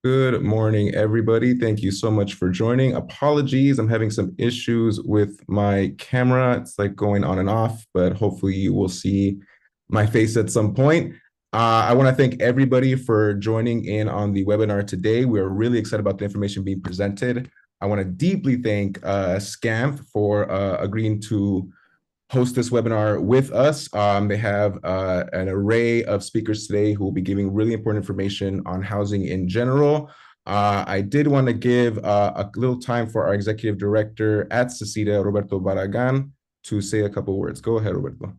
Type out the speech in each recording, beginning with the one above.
Good morning, everybody. Thank you so much for joining. Apologies, I'm having some issues with my camera. It's like going on and off, but hopefully you will see my face at some point. I want to thank everybody for joining in on the webinar today. We're really excited about the information being presented. I want to deeply thank Scamp for agreeing to host this webinar with us. They have an array of speakers today who will be giving really important information on housing in general. I did want to give a little time for our executive director at CECITA, Roberto Barragan, to say a couple words. Go ahead, Roberto.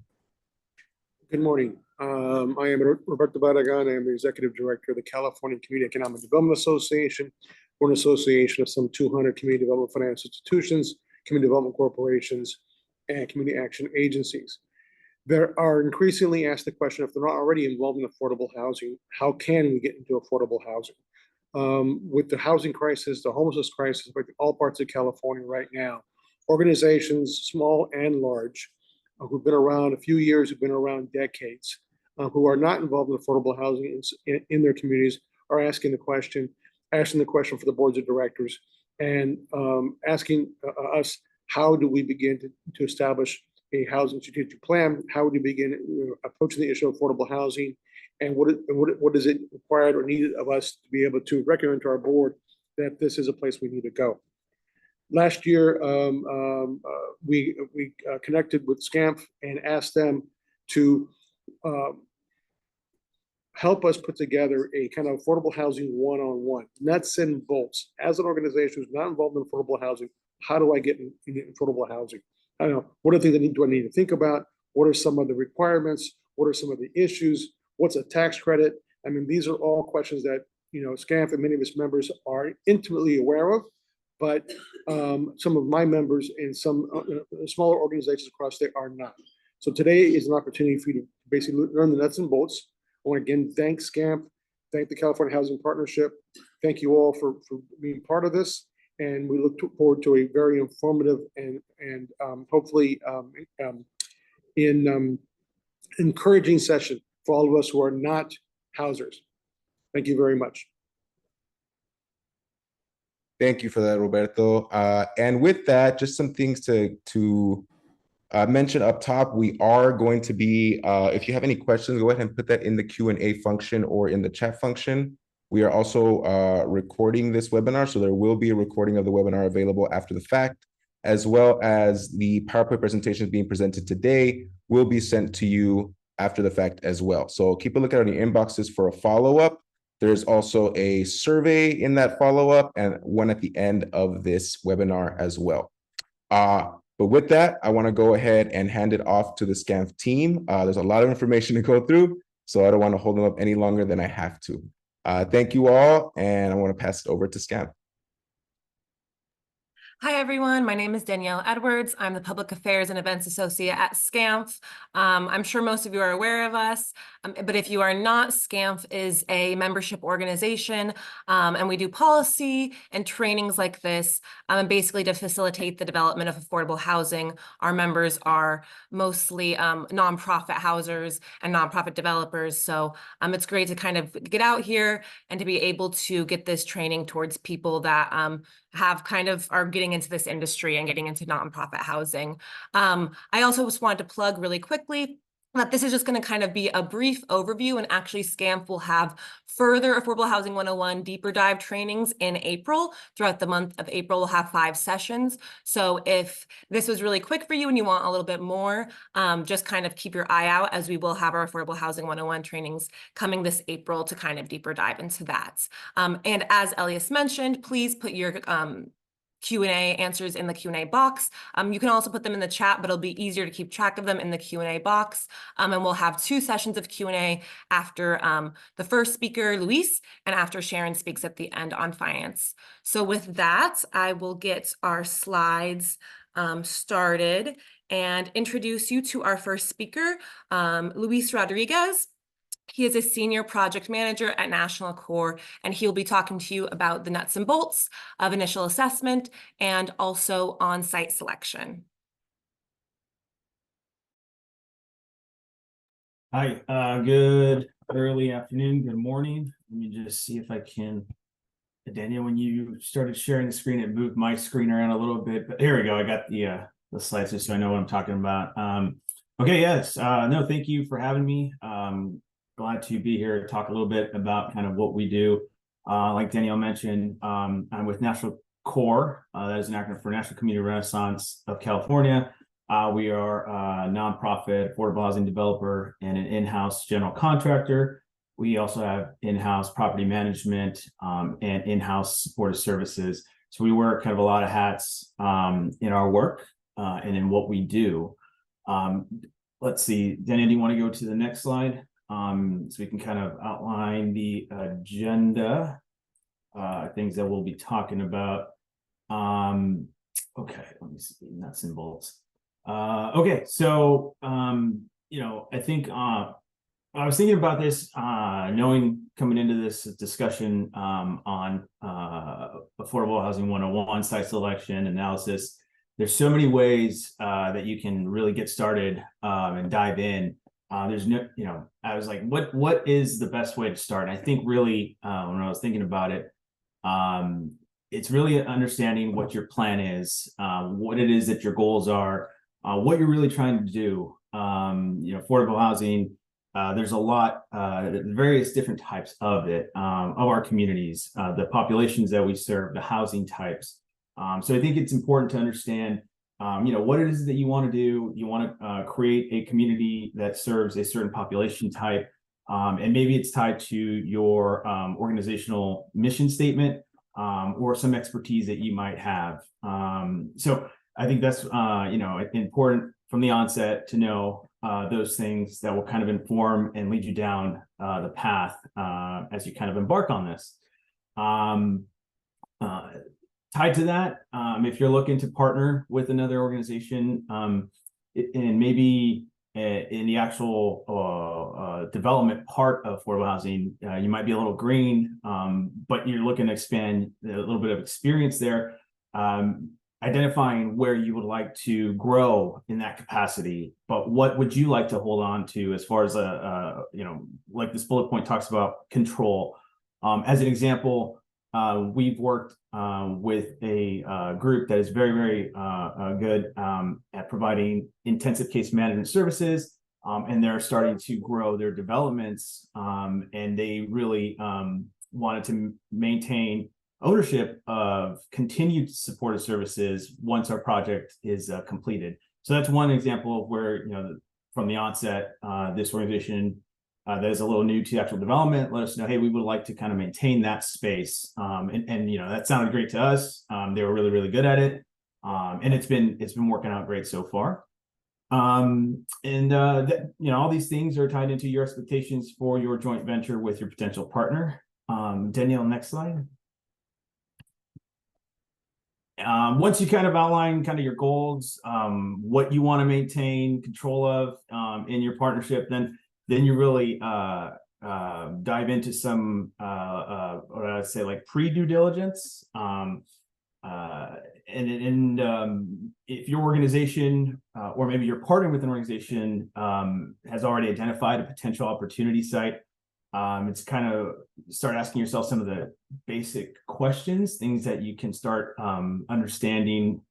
Good morning. I am Roberto Barragan. I am the Executive Director of the California Community Economic Development Association. We're an association of some 200 community development finance institutions, community development corporations, and community action agencies. There are increasingly asked the question, if they're not already involved in affordable housing, how can we get into affordable housing? With the housing crisis, the homelessness crisis, affecting all parts of California right now, organizations, small and large, who've been around a few years, who've been around decades, who are not involved in affordable housing in their communities, are asking the question for the boards of directors, and asking us, how do we begin to establish a housing strategic plan? How would you begin approaching the issue of affordable housing? And what is it required or needed of us to be able to recommend to our board that this is a place we need to go? Last year, we connected with SCAMP and asked them to help us put together a kind of affordable housing one-on-one, nuts and bolts. As an organization who's not involved in affordable housing, how do I get in affordable housing? I don't know, what are the things do I need to think about? What are some of the requirements? What are some of the issues? What's a tax credit? I mean, these are all questions that, SCAMP and many of its members are intimately aware of, but some of my members and some smaller organizations across state are not. So today is an opportunity for you to basically learn the nuts and bolts. I want to again thank SCAMP, thank the California Housing Partnership. Thank you all for being part of this. And we look forward to a very informative and hopefully encouraging session for all of us who are not housers. Thank you very much. Thank you for that, Roberto. And with that, just some things to mention up top. We are going to be, if you have any questions, go ahead and put that in the Q&A function or in the chat function. We are also recording this webinar, so there will be a recording of the webinar available after the fact, as well as the PowerPoint presentations being presented today will be sent to you after the fact as well. So keep a lookout on your inboxes for a follow-up. There's also a survey in that follow-up and one at the end of this webinar as well. But with that, I want to go ahead and hand it off to the SCAMP team. There's a lot of information to go through, so I don't want to hold them up any longer than I have to. Thank you all, and I want to pass it over to SCAMP. Hi, everyone. My name is Danielle Edwards. I'm the Public Affairs and Events Associate at SCAMP. I'm sure most of you are aware of us, but if you are not, SCAMP is a membership organization, and we do policy and trainings like this, and basically to facilitate the development of affordable housing. Our members are mostly nonprofit housers and nonprofit developers, so it's great to kind of get out here and to be able to get this training towards people that are getting into this industry and getting into nonprofit housing. I also just wanted to plug really quickly that this is just going to kind of be a brief overview, and actually SCAMP will have further Affordable Housing 101 deeper dive trainings in April. Throughout the month of April, we'll have 5 sessions. So if this was really quick for you and you want a little bit more, just kind of keep your eye out, as we will have our Affordable Housing 101 trainings coming this April to kind of deeper dive into that. And as Elias mentioned, please put your Q&A answers in the Q&A box. You can also put them in the chat, but it'll be easier to keep track of them in the Q&A box. And we'll have 2 sessions of Q&A after the first speaker, Luis, and after Sharon speaks at the end on finance. So with that, I will get our slides started and introduce you to our first speaker, Luis Rodriguez. He is a senior project manager at National Core, and he'll be talking to you about the nuts and bolts of initial assessment and also on-site selection. Hi, good early afternoon, good morning. Let me just see if I can Daniel, when you started sharing the screen, it moved my screen around a little bit, but here we go. I got the slides just so I know what I'm talking about. Okay, yes. No, thank you for having me. Glad to be here to talk a little bit about kind of what we do. Like Danielle mentioned, I'm with National Core. That is an acronym for National Community Renaissance of California. We are a nonprofit affordable housing developer and an in-house general contractor. We also have in-house property management and in-house supportive services. So we wear kind of a lot of hats in our work and in what we do. Let's see, Daniel, do you want to go to the next slide? So we can kind of outline the agenda, things that we'll be talking about. Okay, let me see, nuts and bolts. Okay, so, I think I was thinking about this, knowing coming into this discussion on Affordable Housing 101, site selection, analysis. There's so many ways that you can really get started and dive in. There's no, I was like, what is the best way to start? And I think really, when I was thinking about it, it's really understanding what your plan is, what it is that your goals are, what you're really trying to do. Affordable housing, there's a lot, various different types of it, of our communities, the populations that we serve, the housing types. So I think it's important to understand, what it is that you want to do. You want to create a community that serves a certain population type, and maybe it's tied to your organizational mission statement or some expertise that you might have. So I think that's important from the onset to know those things that will kind of inform and lead you down the path as you kind of embark on this. Tied to that, if you're looking to partner with another organization, and maybe in the actual development part of affordable housing, you might be a little green, but you're looking to expand a little bit of experience there. Identifying where you would like to grow in that capacity, but what would you like to hold on to as far as like this bullet point talks about control. As an example, we've worked with a group that is very, very good at providing intensive case management services, and they're starting to grow their developments, and they really wanted to maintain ownership of continued supportive services once our project is completed. So that's one example of where, from the onset, this organization that is a little new to actual development, let us know, hey, we would like to kind of maintain that space. And that sounded great to us. They were really, really good at it. And it's been working out great so far. All these things are tied into your expectations for your joint venture with your potential partner. Danielle, next slide. Once you kind of outline kind of your goals, what you want to maintain control of in your partnership, then you really dive into some what I would say like pre-due diligence. If your organization or maybe you're partnering with an organization has already identified a potential opportunity site, it's kind of start asking yourself some of the basic questions, things that you can start understanding.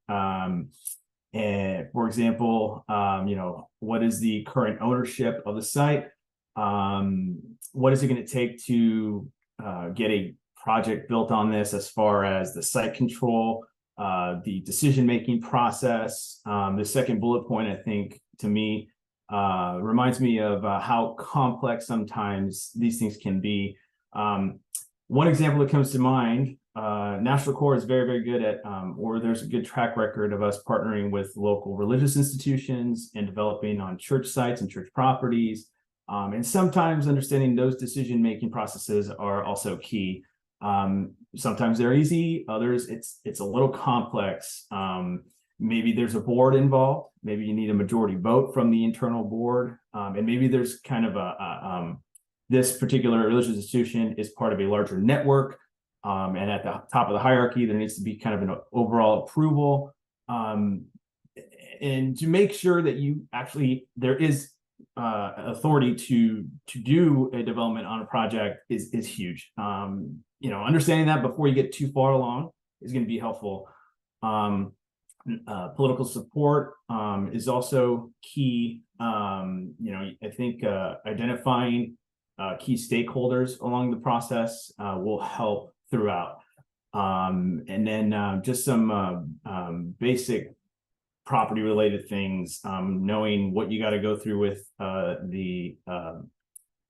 And for example, what is the current ownership of the site? What is it going to take to get a project built on this, as far as the site control, the decision-making process? The second bullet point, I think, to me, reminds me of how complex sometimes these things can be. One example that comes to mind, National Core is very, very good at, or there's a good track record of us partnering with local religious institutions and developing on church sites and church properties. And sometimes understanding those decision-making processes are also key. Sometimes they're easy, others it's a little complex. Maybe there's a board involved. Maybe you need a majority vote from the internal board. And maybe there's kind of this particular religious institution is part of a larger network. And at the top of the hierarchy, there needs to be kind of an overall approval. And to make sure that there is authority to do a development on a project is huge. understanding that before you get too far along is going to be helpful. Political support is also key. I think identifying key stakeholders along the process will help throughout. And then just some basic property related things, knowing what you got to go through with the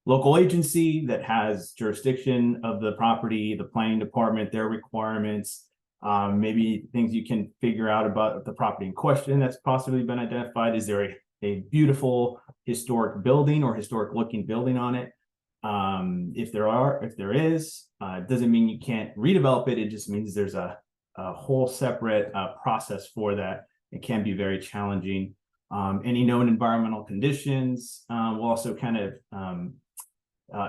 local agency that has jurisdiction of the property, the planning department, their requirements, maybe things you can figure out about the property in question that's possibly been identified. Is there a beautiful historic building or historic looking building on it? If there is, it doesn't mean you can't redevelop it. It just means there's a whole separate process for that. It can be very challenging. Any known environmental conditions will also kind of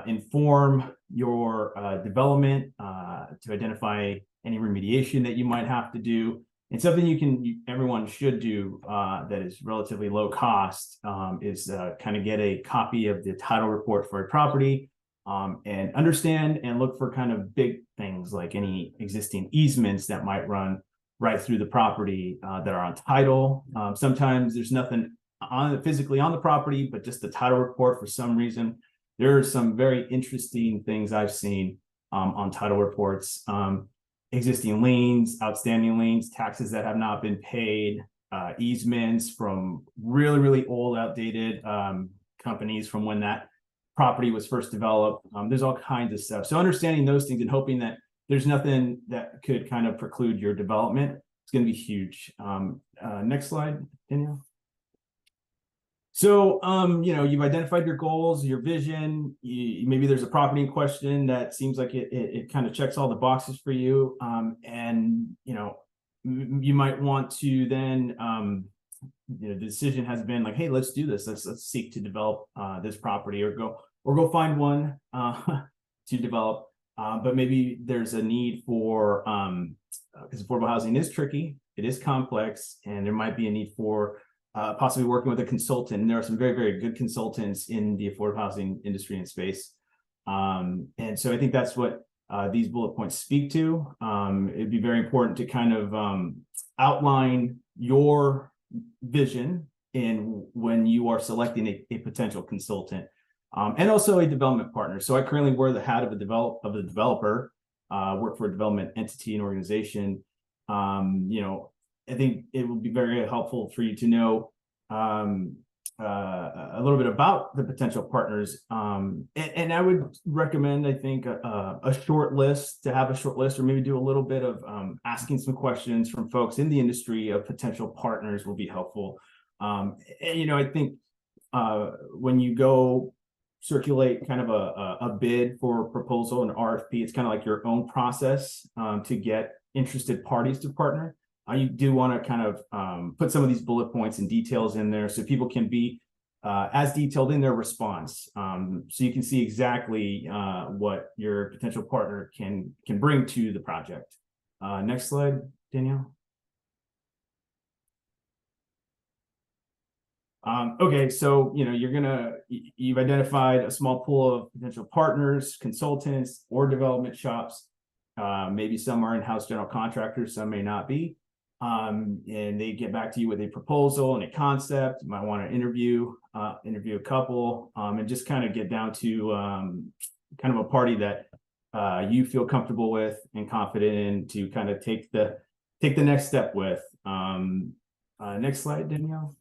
inform your development to identify any remediation that you might have to do. And something everyone should do that is relatively low cost is kind of get a copy of the title report for a property and understand and look for kind of big things like any existing easements that might run right through the property that are on title. Sometimes there's nothing physically on the property, but just the title report for some reason. There are some very interesting things I've seen on title reports. Existing liens, outstanding liens, taxes that have not been paid, easements from really, really old, outdated companies from when that property was first developed. There's all kinds of stuff. So understanding those things and hoping that there's nothing that could kind of preclude your development is going to be huge. Next slide, Danielle. So, you've identified your goals, your vision. Maybe there's a property in question that seems like it kind of checks all the boxes for you. And, you might want to then, the decision has been like, hey, let's do this. Let's seek to develop this property or go find one to develop. But maybe there's a need for, because affordable housing is tricky, it is complex, and there might be a need for possibly working with a consultant. And there are some very, very good consultants in the affordable housing industry and space. And so I think that's what these bullet points speak to. It'd be very important to kind of outline your vision when you are selecting a potential consultant. And also a development partner. So I currently wear the hat of a developer, work for a development entity and organization. I think it would be very helpful for you to know a little bit about the potential partners. And I would recommend, I think, a short list, or maybe do a little bit of asking some questions from folks in the industry of potential partners will be helpful. I think when you go circulate kind of a bid for a proposal, an RFP, it's kind of like your own process to get interested parties to partner. You do want to kind of put some of these bullet points and details in there so people can be as detailed in their response. So you can see exactly what your potential partner can bring to the project. Next slide, Danielle. Okay, so you've identified a small pool of potential partners, consultants, or development shops. Maybe some are in-house general contractors, some may not be. And they get back to you with a proposal and a concept. You might want to interview a couple, and just kind of get down to kind of a party that you feel comfortable with and confident in to kind of take the next step with. Next slide, Danielle.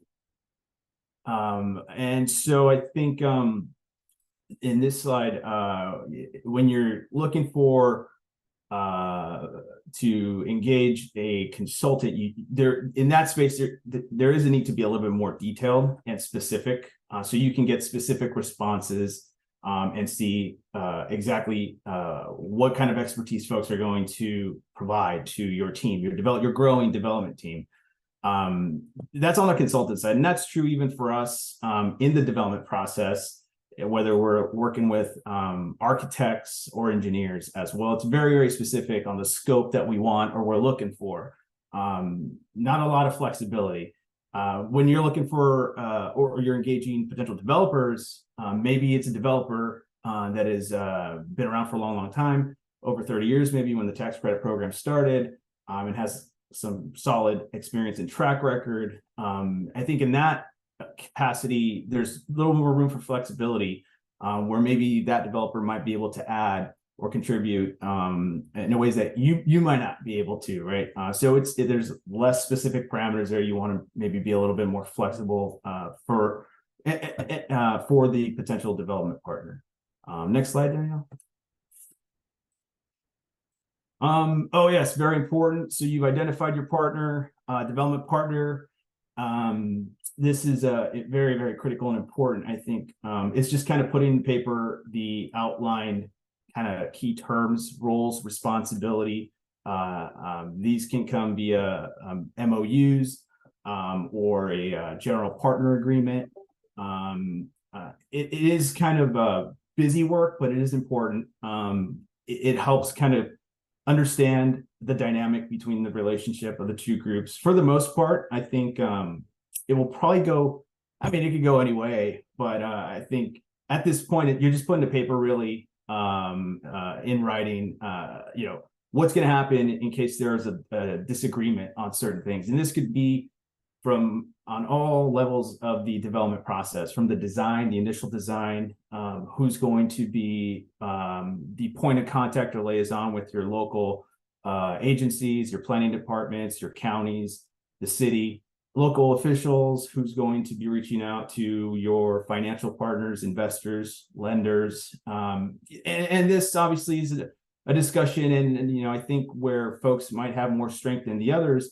And so I think in this slide, when you're looking for to engage a consultant, in that space there is a need to be a little bit more detailed and specific, so you can get specific responses and see exactly what kind of expertise folks are going to provide to your team, your growing development team. That's on the consultant side, and that's true even for us in the development process, whether we're working with architects or engineers as well. It's very, very specific on the scope that we want or we're looking for. Not a lot of flexibility. When you're looking for or you're engaging potential developers, maybe it's a developer that has been around for a long, long time. over 30 years, maybe when the tax credit program started, and has some solid experience and track record. I think in that capacity, there's a little more room for flexibility, where maybe that developer might be able to add or contribute in ways that you might not be able to, right? So there's less specific parameters there. You want to maybe be a little bit more flexible for the potential development partner. Next slide, Danielle. Oh yes, very important. So you've identified your partner, development partner. This is very, very critical and important. I think it's just kind of putting in paper the outlined kind of key terms, roles, responsibility. These can come via MOUs or a general partner agreement. It is kind of busy work, but it is important. It helps kind of understand the dynamic between the relationship of the two groups. For the most part, I think it will probably go, I mean, it could go any way, but I think at this point, you're just putting the paper really in writing, what's going to happen in case there's a disagreement on certain things. And this could be from on all levels of the development process, from the design, the initial design, who's going to be the point of contact or liaison with your local agencies, your planning departments, your counties, the city, local officials, who's going to be reaching out to your financial partners, investors, lenders. And this obviously is a discussion, and I think where folks might have more strength than the others,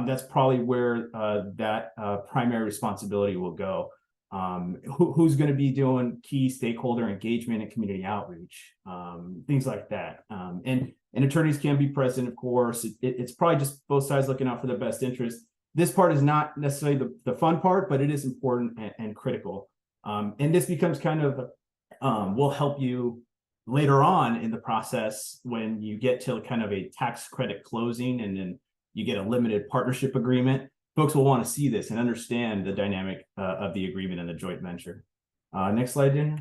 that's probably where that primary responsibility will go. Who's going to be doing key stakeholder engagement and community outreach, things like that. And attorneys can be present, of course. It's probably just both sides looking out for the best interest. This part is not necessarily the fun part, but it is important and critical. And this becomes kind of, will help you later on in the process when you get to kind of a tax credit closing and then you get a limited partnership agreement. Folks will want to see this and understand the dynamic of the agreement and the joint venture. Next slide, Daniel.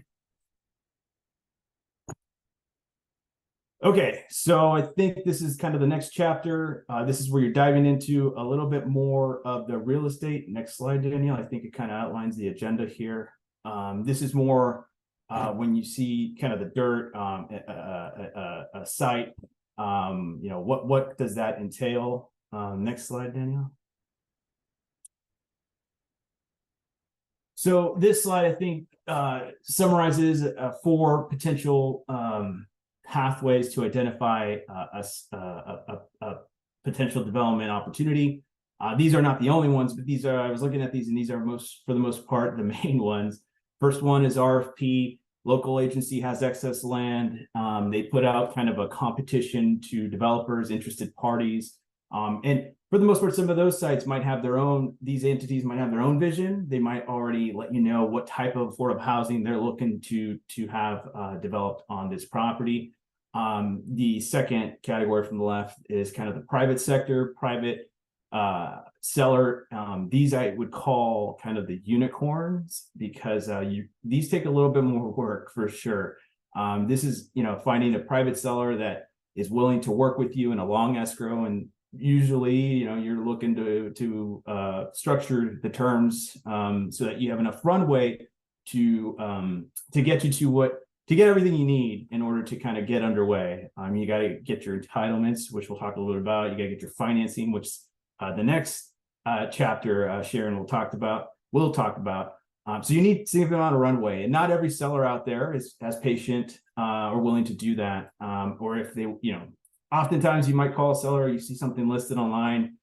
Okay, so I think this is kind of the next chapter. This is where you're diving into a little bit more of the real estate. Next slide, Danielle. I think it kind of outlines the agenda here. This is more when you see kind of the dirt, a site. What does that entail? Next slide, Danielle. So this slide, I think, summarizes 4 potential pathways to identify a potential development opportunity. These are not the only ones, but these are, I was looking at these, and these are for the most part, the main ones. First one is RFP. Local agency has excess land. They put out kind of a competition to developers, interested parties. And for the most part, some of those sites might have their own, these entities might have their own vision. They might already let you know what type of affordable housing they're looking to have developed on this property. The second category from the left is kind of the private sector, private seller. These I would call kind of the unicorns, because these take a little bit more work for sure. This is, finding a private seller that is willing to work with you in a long escrow, and usually, you're looking to structure the terms so that you have enough runway to get you to get everything you need in order to kind of get underway. You got to get your entitlements, which we'll talk a little bit about. You got to get your financing, which the next chapter Sharon will talk about. So you need a significant amount of runway, and not every seller out there is as patient or willing to do that. Or if they, oftentimes you might call a seller, you see something listed online,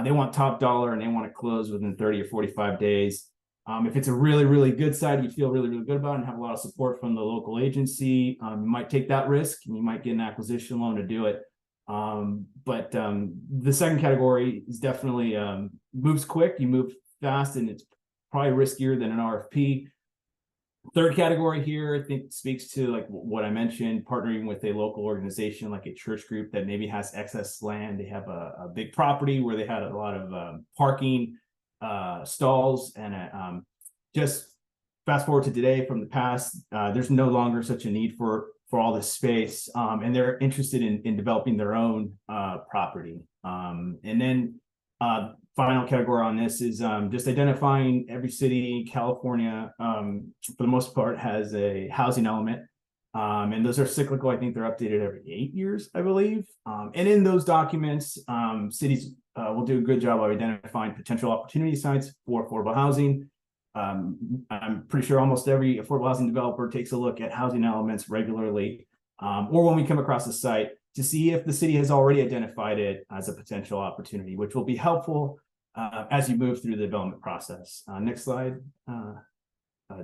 they want top dollar and they want to close within 30 or 45 days. If it's a really, really good site, you feel really, really good about it and have a lot of support from the local agency, you might take that risk and you might get an acquisition loan to do it. But the second category is definitely moves quick, you move fast, and it's probably riskier than an RFP. Third category here, I think, speaks to like what I mentioned, partnering with a local organization like a church group that maybe has excess land. They have a big property where they had a lot of parking stalls, and just fast forward to today from the past, there's no longer such a need for for all this space, and they're interested in developing their own property. And then final category on this is just identifying every city in California, for the most part, has a housing element. And those are cyclical. I think they're updated every 8 years, I believe. And in those documents, cities will do a good job of identifying potential opportunity sites for affordable housing. I'm pretty sure almost every affordable housing developer takes a look at housing elements regularly, or when we come across a site, to see if the city has already identified it as a potential opportunity, which will be helpful as you move through the development process. Next slide,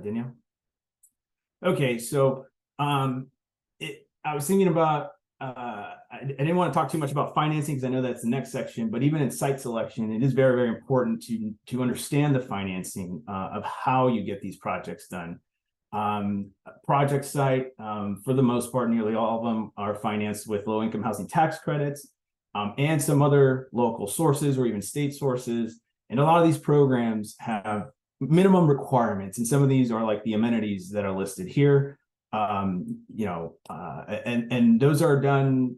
Danielle. Okay, so I was thinking about, I didn't want to talk too much about financing because I know that's the next section, but even in site selection, it is very, very important to understand the financing of how you get these projects done. Project site, for the most part, nearly all of them are financed with low-income housing tax credits and some other local sources or even state sources. And a lot of these programs have minimum requirements, and some of these are like the amenities that are listed here. And those are done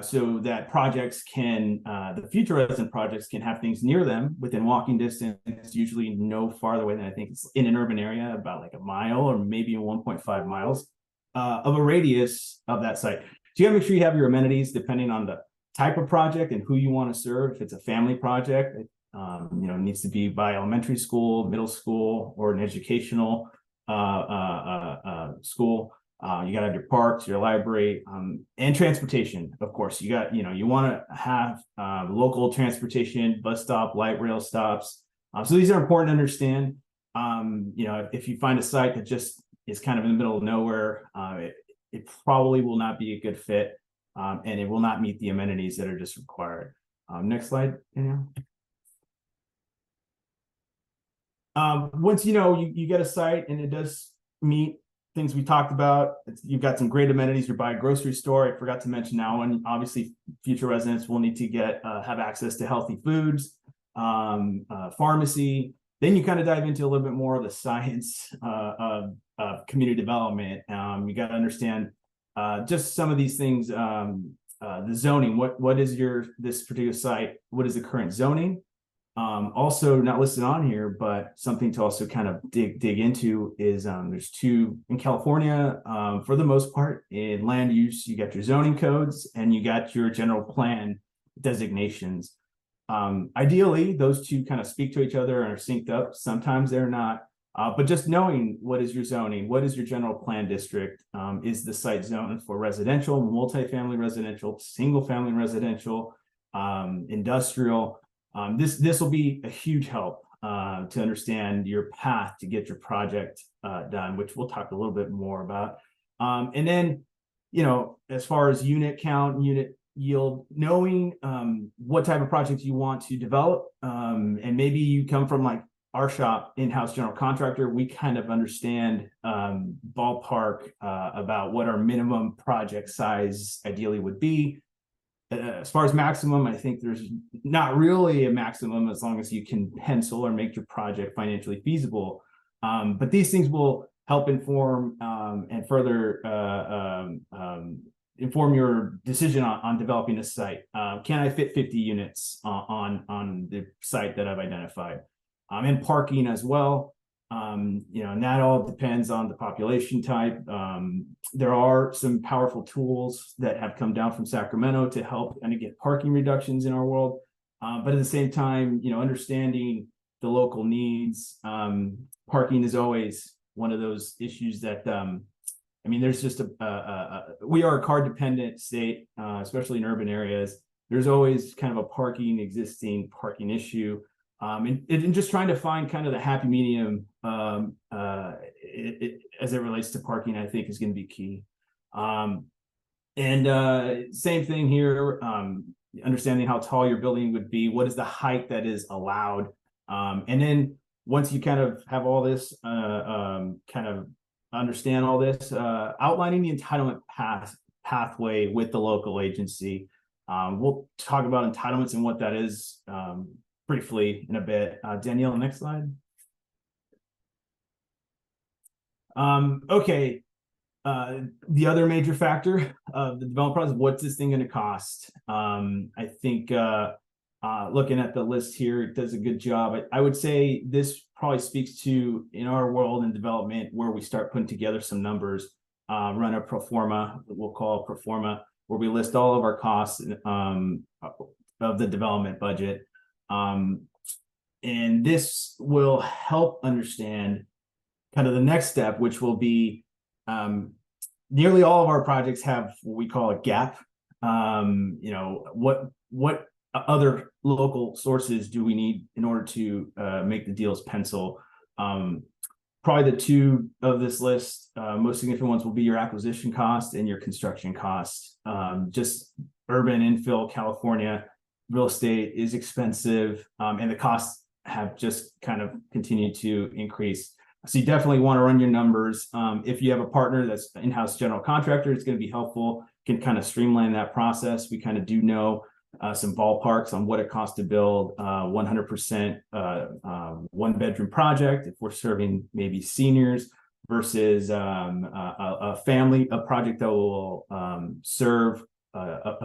so that projects can, the future resident projects can have things near them within walking distance, usually no farther away than, I think it's in an urban area, about like a mile or maybe 1.5 miles of a radius of that site. So you gotta make sure you have your amenities depending on the type of project and who you want to serve. If it's a family project, it needs to be by elementary school, middle school, or an educational school. You got to have your parks, your library, and transportation. Of course, you want to have local transportation, bus stop, light rail stops. So these are important to understand. If you find a site that just is kind of in the middle of nowhere, it probably will not be a good fit, and it will not meet the amenities that are just required. Next slide, Danielle. Once you get a site and it does meet things we talked about, you've got some great amenities. You're by a grocery store. I forgot to mention now, and obviously future residents will need to have access to healthy foods, pharmacy. Then you kind of dive into a little bit more of the science of community development. You got to understand just some of these things. The zoning. What is this particular site? What is the current zoning? Also not listed on here, but something to also kind of dig into is there's two in California, for the most part, in land use. You got your zoning codes and you got your general plan designations. Ideally, those two kind of speak to each other and are synced up. Sometimes they're not, but just knowing what is your zoning, what is your general plan district, is the site zoned for residential, multifamily residential, single family residential, industrial. This will be a huge help to understand your path to get your project done, which we'll talk a little bit more about. And then, as far as unit count, unit yield, knowing what type of projects you want to develop, and maybe you come from like our shop, in-house general contractor, we kind of understand ballpark about what our minimum project size ideally would be. As far as maximum, I think there's not really a maximum as long as you can pencil or make your project financially feasible. But these things will help inform and further inform your decision on developing a site. Can I fit 50 units on the site that I've identified? And parking as well. And that all depends on the population type. There are some powerful tools that have come down from Sacramento to help kind of get parking reductions in our world. But at the same time, understanding the local needs, parking is always one of those issues that, there's just we are a car dependent state, especially in urban areas. There's always kind of a existing parking issue. And just trying to find kind of the happy medium as it relates to parking, I think is going to be key. Same thing here, understanding how tall your building would be, what is the height that is allowed. And then once you kind of have all this, kind of understand all this, outlining the entitlement pathway with the local agency. We'll talk about entitlements and what that is briefly in a bit. Danielle, next slide. Okay, The other major factor of the development process, what's this thing going to cost? I think looking at the list here, it does a good job. I would say this probably speaks to, in our world in development, where we start putting together some numbers, run a pro forma, we'll call it pro forma, where we list all of our costs of the development budget. And this will help understand kind of the next step, which will be nearly all of our projects have what we call a gap. You know, what other local sources do we need in order to make the deals pencil? Probably the two of this list, most significant ones will be your acquisition cost and your construction cost. Just urban infill California real estate is expensive, and the costs have just kind of continued to increase. So you definitely want to run your numbers. If you have a partner that's in-house general contractor, it's going to be helpful, can kind of streamline that process. We kind of do know some ballparks on what it costs to build 100% one bedroom project if we're serving maybe seniors versus a project that will serve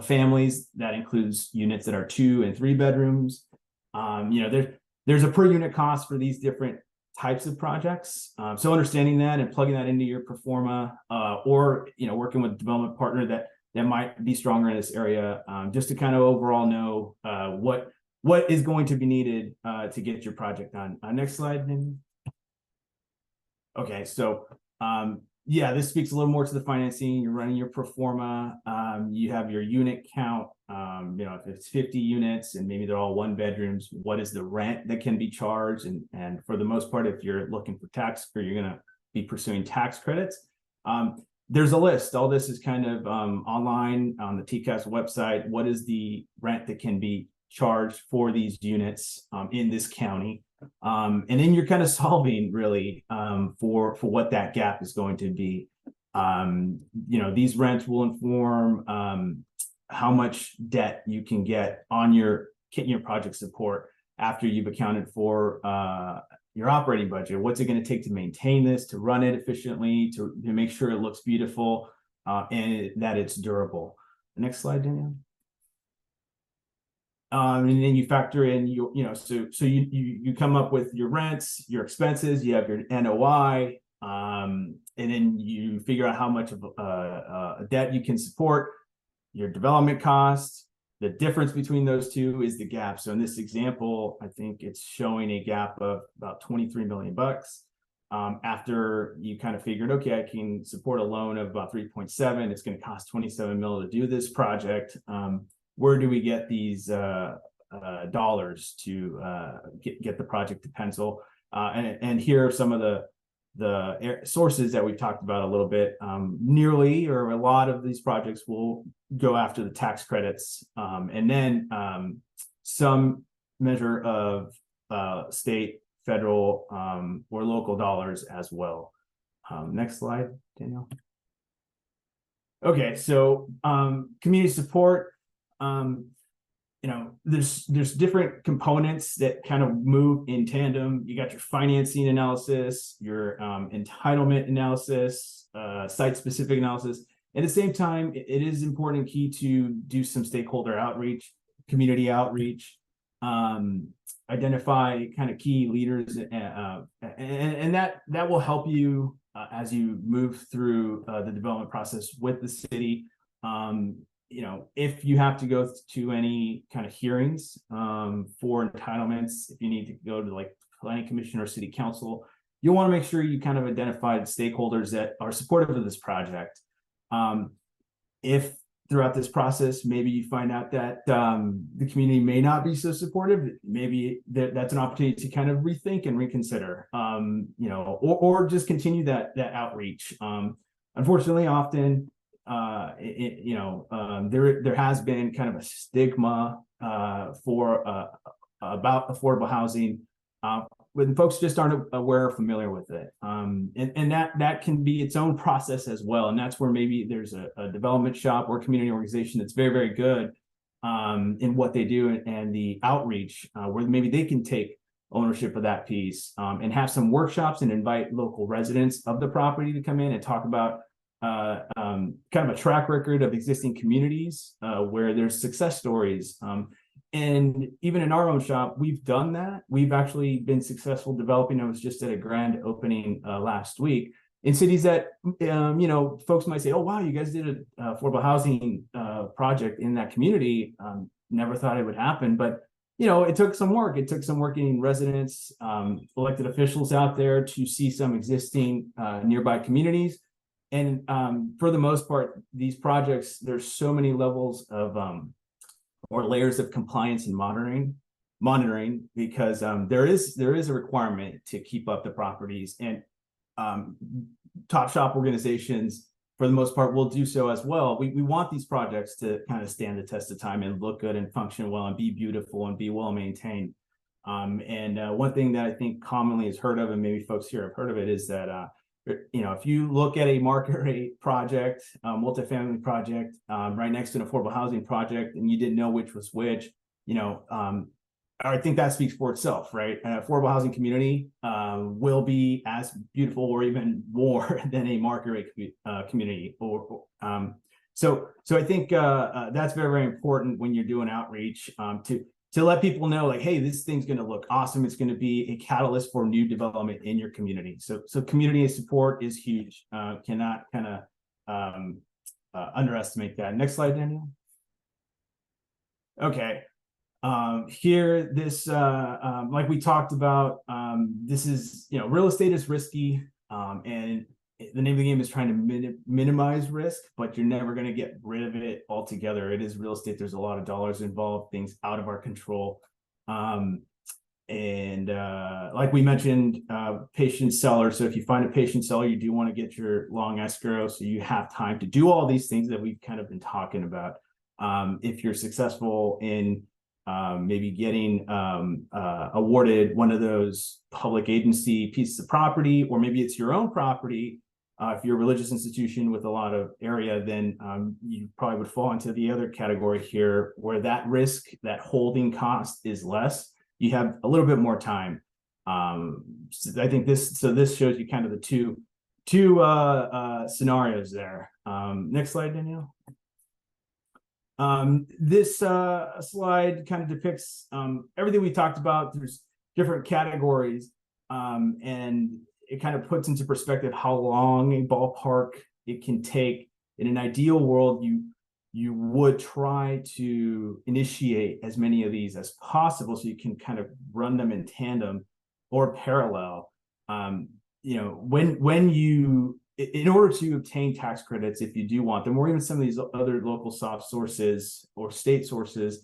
families that includes units that are 2 and 3 bedrooms. You know, there's a per unit cost for these different types of projects. So understanding that and plugging that into your pro forma, or, you know, working with a development partner that might be stronger in this area, just to kind of overall know what is going to be needed to get your project done. Next slide. Okay, so yeah, this speaks a little more to the financing. You're running your pro forma. You have your unit count. You know, if it's 50 units and maybe they're all 1 bedrooms, what is the rent that can be charged? And for the most part, if you're looking for tax, or you're going to be pursuing tax credits, there's a list. All this is kind of online on the TCAS website. What is the rent that can be charged for these units in this county? And then you're kind of solving really for what that gap is going to be. You know, these rents will inform how much debt you can get on your project support after you've accounted for your operating budget. What's it going to take to maintain this, to run it efficiently, to make sure it looks beautiful and that it's durable. Next slide, Danielle. And then you factor in so you come up with your rents, your expenses, you have your NOI, and then you figure out how much of a debt you can support, your development costs. The difference between those two is the gap. So in this example, I think it's showing a gap of about 23 million bucks. After you kind of figured, okay, I can support a loan of about 3.7, it's going to cost 27 mil to do this project. Where do we get these dollars to get the project to pencil? And here are some of the sources that we've talked about a little bit. Nearly, or a lot of these projects will go after the tax credits, and then some measure of state, federal, or local dollars as well. Next slide, Danielle. Okay, so community support. You know, there's different components that kind of move in tandem. You got your financing analysis, your entitlement analysis, site-specific analysis. At the same time, it is important and key to do some stakeholder outreach, community outreach, identify kind of key leaders, and that will help you as you move through the development process with the city. You know, if you have to go to any kind of hearings for entitlements, if you need to go to like planning commission or city council, you'll want to make sure you kind of identify the stakeholders that are supportive of this project. If throughout this process, maybe you find out that the community may not be so supportive, maybe that's an opportunity to kind of rethink and reconsider, you know, or just continue that outreach. Unfortunately, often, there has been kind of a stigma for about affordable housing when folks just aren't aware or familiar with it, and that can be its own process as well. And that's where maybe there's a development shop or community organization that's very, very good in what they do, and the outreach where maybe they can take ownership of that piece and have some workshops and invite local residents of the property to come in and talk about kind of a track record of existing communities where there's success stories. And even in our own shop, we've done that. We've actually been successful developing. I was just at a grand opening last week in cities that, folks might say, oh, wow, you guys did an affordable housing project in that community. Never thought it would happen, but it took some work. It took some working residents, elected officials out there to see some existing nearby communities. And for the most part, these projects, there's so many levels of or layers of compliance and monitoring because there is a requirement to keep up the properties, and top shop organizations for the most part will do so as well. We want these projects to kind of stand the test of time and look good and function well and be beautiful and be well maintained. And one thing that I think commonly is heard of, and maybe folks here have heard of it, is that if you look at a market rate project, multifamily project, right next to an affordable housing project, and you didn't know which was which, I think that speaks for itself, right? An affordable housing community will be as beautiful or even more than a market rate community. So I think that's very, very important when you're doing outreach to let people know, like, hey, this thing's going to look awesome. It's going to be a catalyst for new development in your community. So community support is huge. Cannot kind of underestimate that. Next slide, Daniel. Okay. Here, this, like we talked about, this is, real estate is risky, and the name of the game is trying to minimize risk, but you're never going to get rid of it altogether. It is real estate. There's a lot of dollars involved, things out of our control. Like we mentioned, patient seller. So if you find a patient seller, you do want to get your long escrow so you have time to do all these things that we've kind of been talking about. If you're successful in maybe getting awarded one of those public agency pieces of property, or maybe it's your own property. If you're a religious institution with a lot of area, then you probably would fall into the other category here, where that risk, that holding cost is less. You have a little bit more time. So I think this shows you kind of the two scenarios there. Next slide, Danielle. This slide kind of depicts everything we talked about. There's different categories, and it kind of puts into perspective how long a ballpark it can take. In an ideal world, you would try to initiate as many of these as possible so you can kind of run them in tandem or parallel. When you, in order to obtain tax credits, if you do want them, or even some of these other local soft sources or state sources,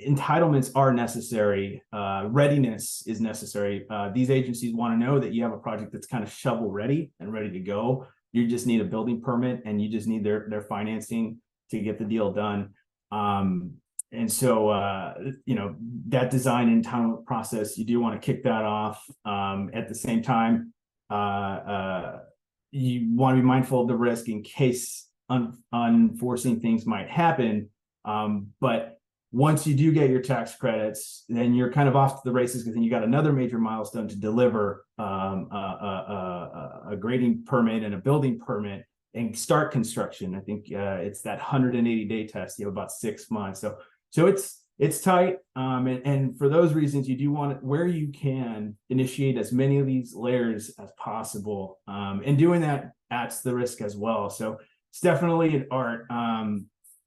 entitlements are necessary. Readiness is necessary. These agencies want to know that you have a project that's kind of shovel ready and ready to go. You just need a building permit, and you just need their financing to get the deal done. And so, that design entitlement process, you do want to kick that off. At the same time, you want to be mindful of the risk in case unforeseen things might happen. But once you do get your tax credits, then you're kind of off to the races, because then you got another major milestone to deliver a grading permit and a building permit and start construction. I think it's that 180-day test. You have about 6 months. So it's tight. And for those reasons, you do want, where you can, initiate as many of these layers as possible. And doing that adds the risk as well. So it's definitely an art.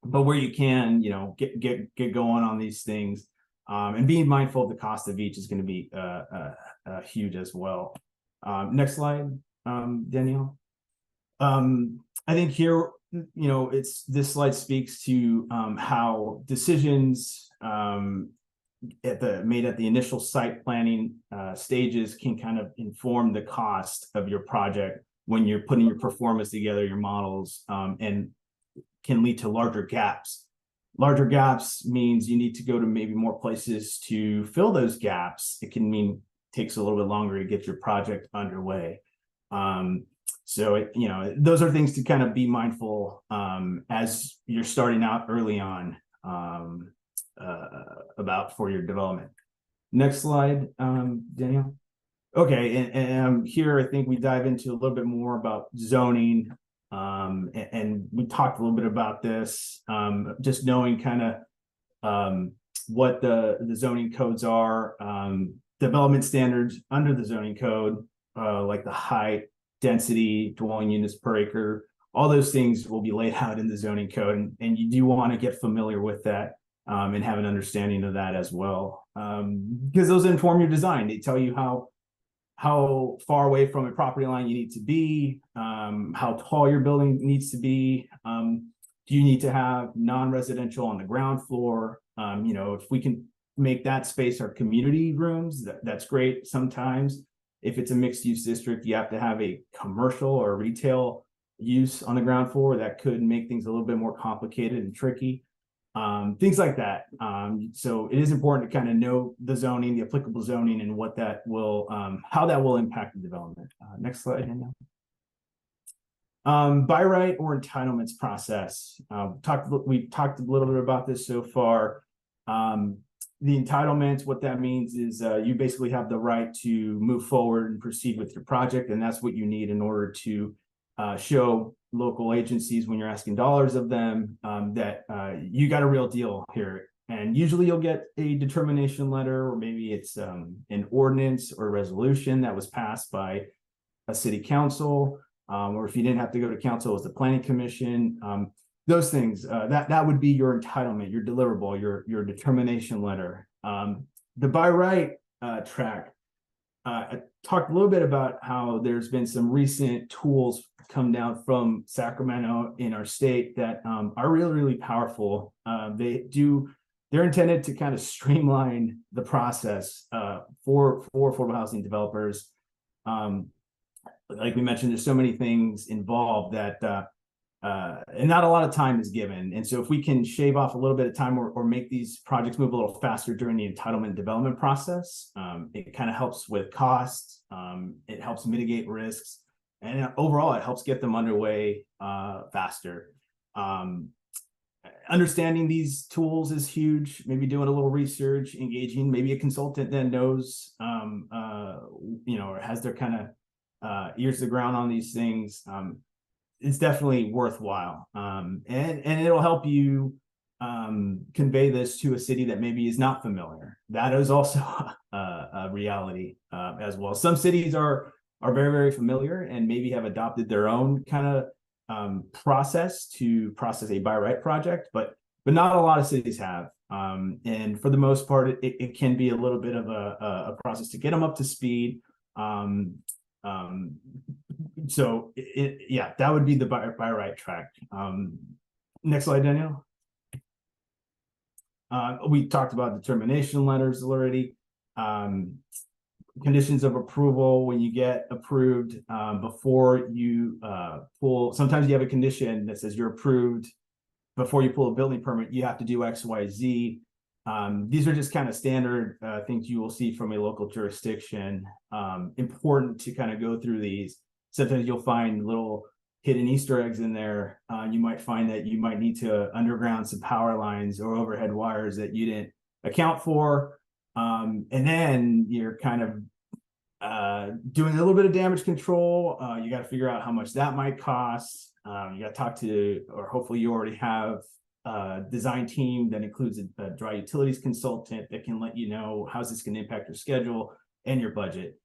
But where you can, get going on these things, and being mindful of the cost of each is going to be huge as well. Next slide, Danielle. I think here, this slide speaks to how decisions made at the initial site planning stages can kind of inform the cost of your project when you're putting your performance together, your models, and can lead to larger gaps. Larger gaps means you need to go to maybe more places to fill those gaps. It can mean it takes a little bit longer to get your project underway. So those are things to kind of be mindful as you're starting out early on about for your development. Next slide, Danielle. Okay, and here I think we dive into a little bit more about zoning. And we talked a little bit about this, just knowing kind of what the zoning codes are, development standards under the zoning code, like the height, density, dwelling units per acre, all those things will be laid out in the zoning code. And you do want to get familiar with that and have an understanding of that as well. Because those inform your design. They tell you how far away from a property line you need to be, how tall your building needs to be. Do you need to have non-residential on the ground floor? If we can make that space our community rooms, that's great. Sometimes if it's a mixed use district, you have to have a commercial or retail use on the ground floor. That could make things a little bit more complicated and tricky. Things like that. So it is important to kind of know the zoning, the applicable zoning, and what that will, how that will impact the development. Next slide, Danielle. By right or entitlements process. We talked a little bit about this so far. The entitlements, what that means is you basically have the right to move forward and proceed with your project, and that's what you need in order to show local agencies, when you're asking dollars of them, that you got a real deal here. And usually you'll get a determination letter, or maybe it's an ordinance or resolution that was passed by a city council, or if you didn't have to go to council, it was the planning commission. Those things, that would be your entitlement, your deliverable, your determination letter. The by right track, I talked a little bit about how there's been some recent tools come down from Sacramento in our state that are really, really powerful. They're intended to kind of streamline the process for affordable housing developers. Like we mentioned, there's so many things involved that and not a lot of time is given. And so if we can shave off a little bit of time or make these projects move a little faster during the entitlement development process, it kind of helps with costs. It helps mitigate risks. And overall, it helps get them underway faster. Understanding these tools is huge. Maybe doing a little research, engaging maybe a consultant that knows, or has their kind of ears to the ground on these things. It's definitely worthwhile. And it'll help you convey this to a city that maybe is not familiar. That is also a reality as well. Some cities are very, very familiar and maybe have adopted their own kind of process to process a by right project, but not a lot of cities have. And for the most part, it can be a little bit of a process to get them up to speed. So that would be the by right track. Next slide, Danielle. We talked about determination letters already. Conditions of approval, when you get approved, before you pull, sometimes you have a condition that says you're approved before you pull a building permit, you have to do X, Y, Z. These are just kind of standard things you will see from a local jurisdiction. Important to kind of go through these. Sometimes you'll find little hidden Easter eggs in there. You might find that you might need to underground some power lines or overhead wires that you didn't account for. And then you're kind of doing a little bit of damage control. You got to figure out how much that might cost. You got to talk to, or hopefully you already have a design team that includes a dry utilities consultant that can let you know how's this going to impact your schedule and your budget.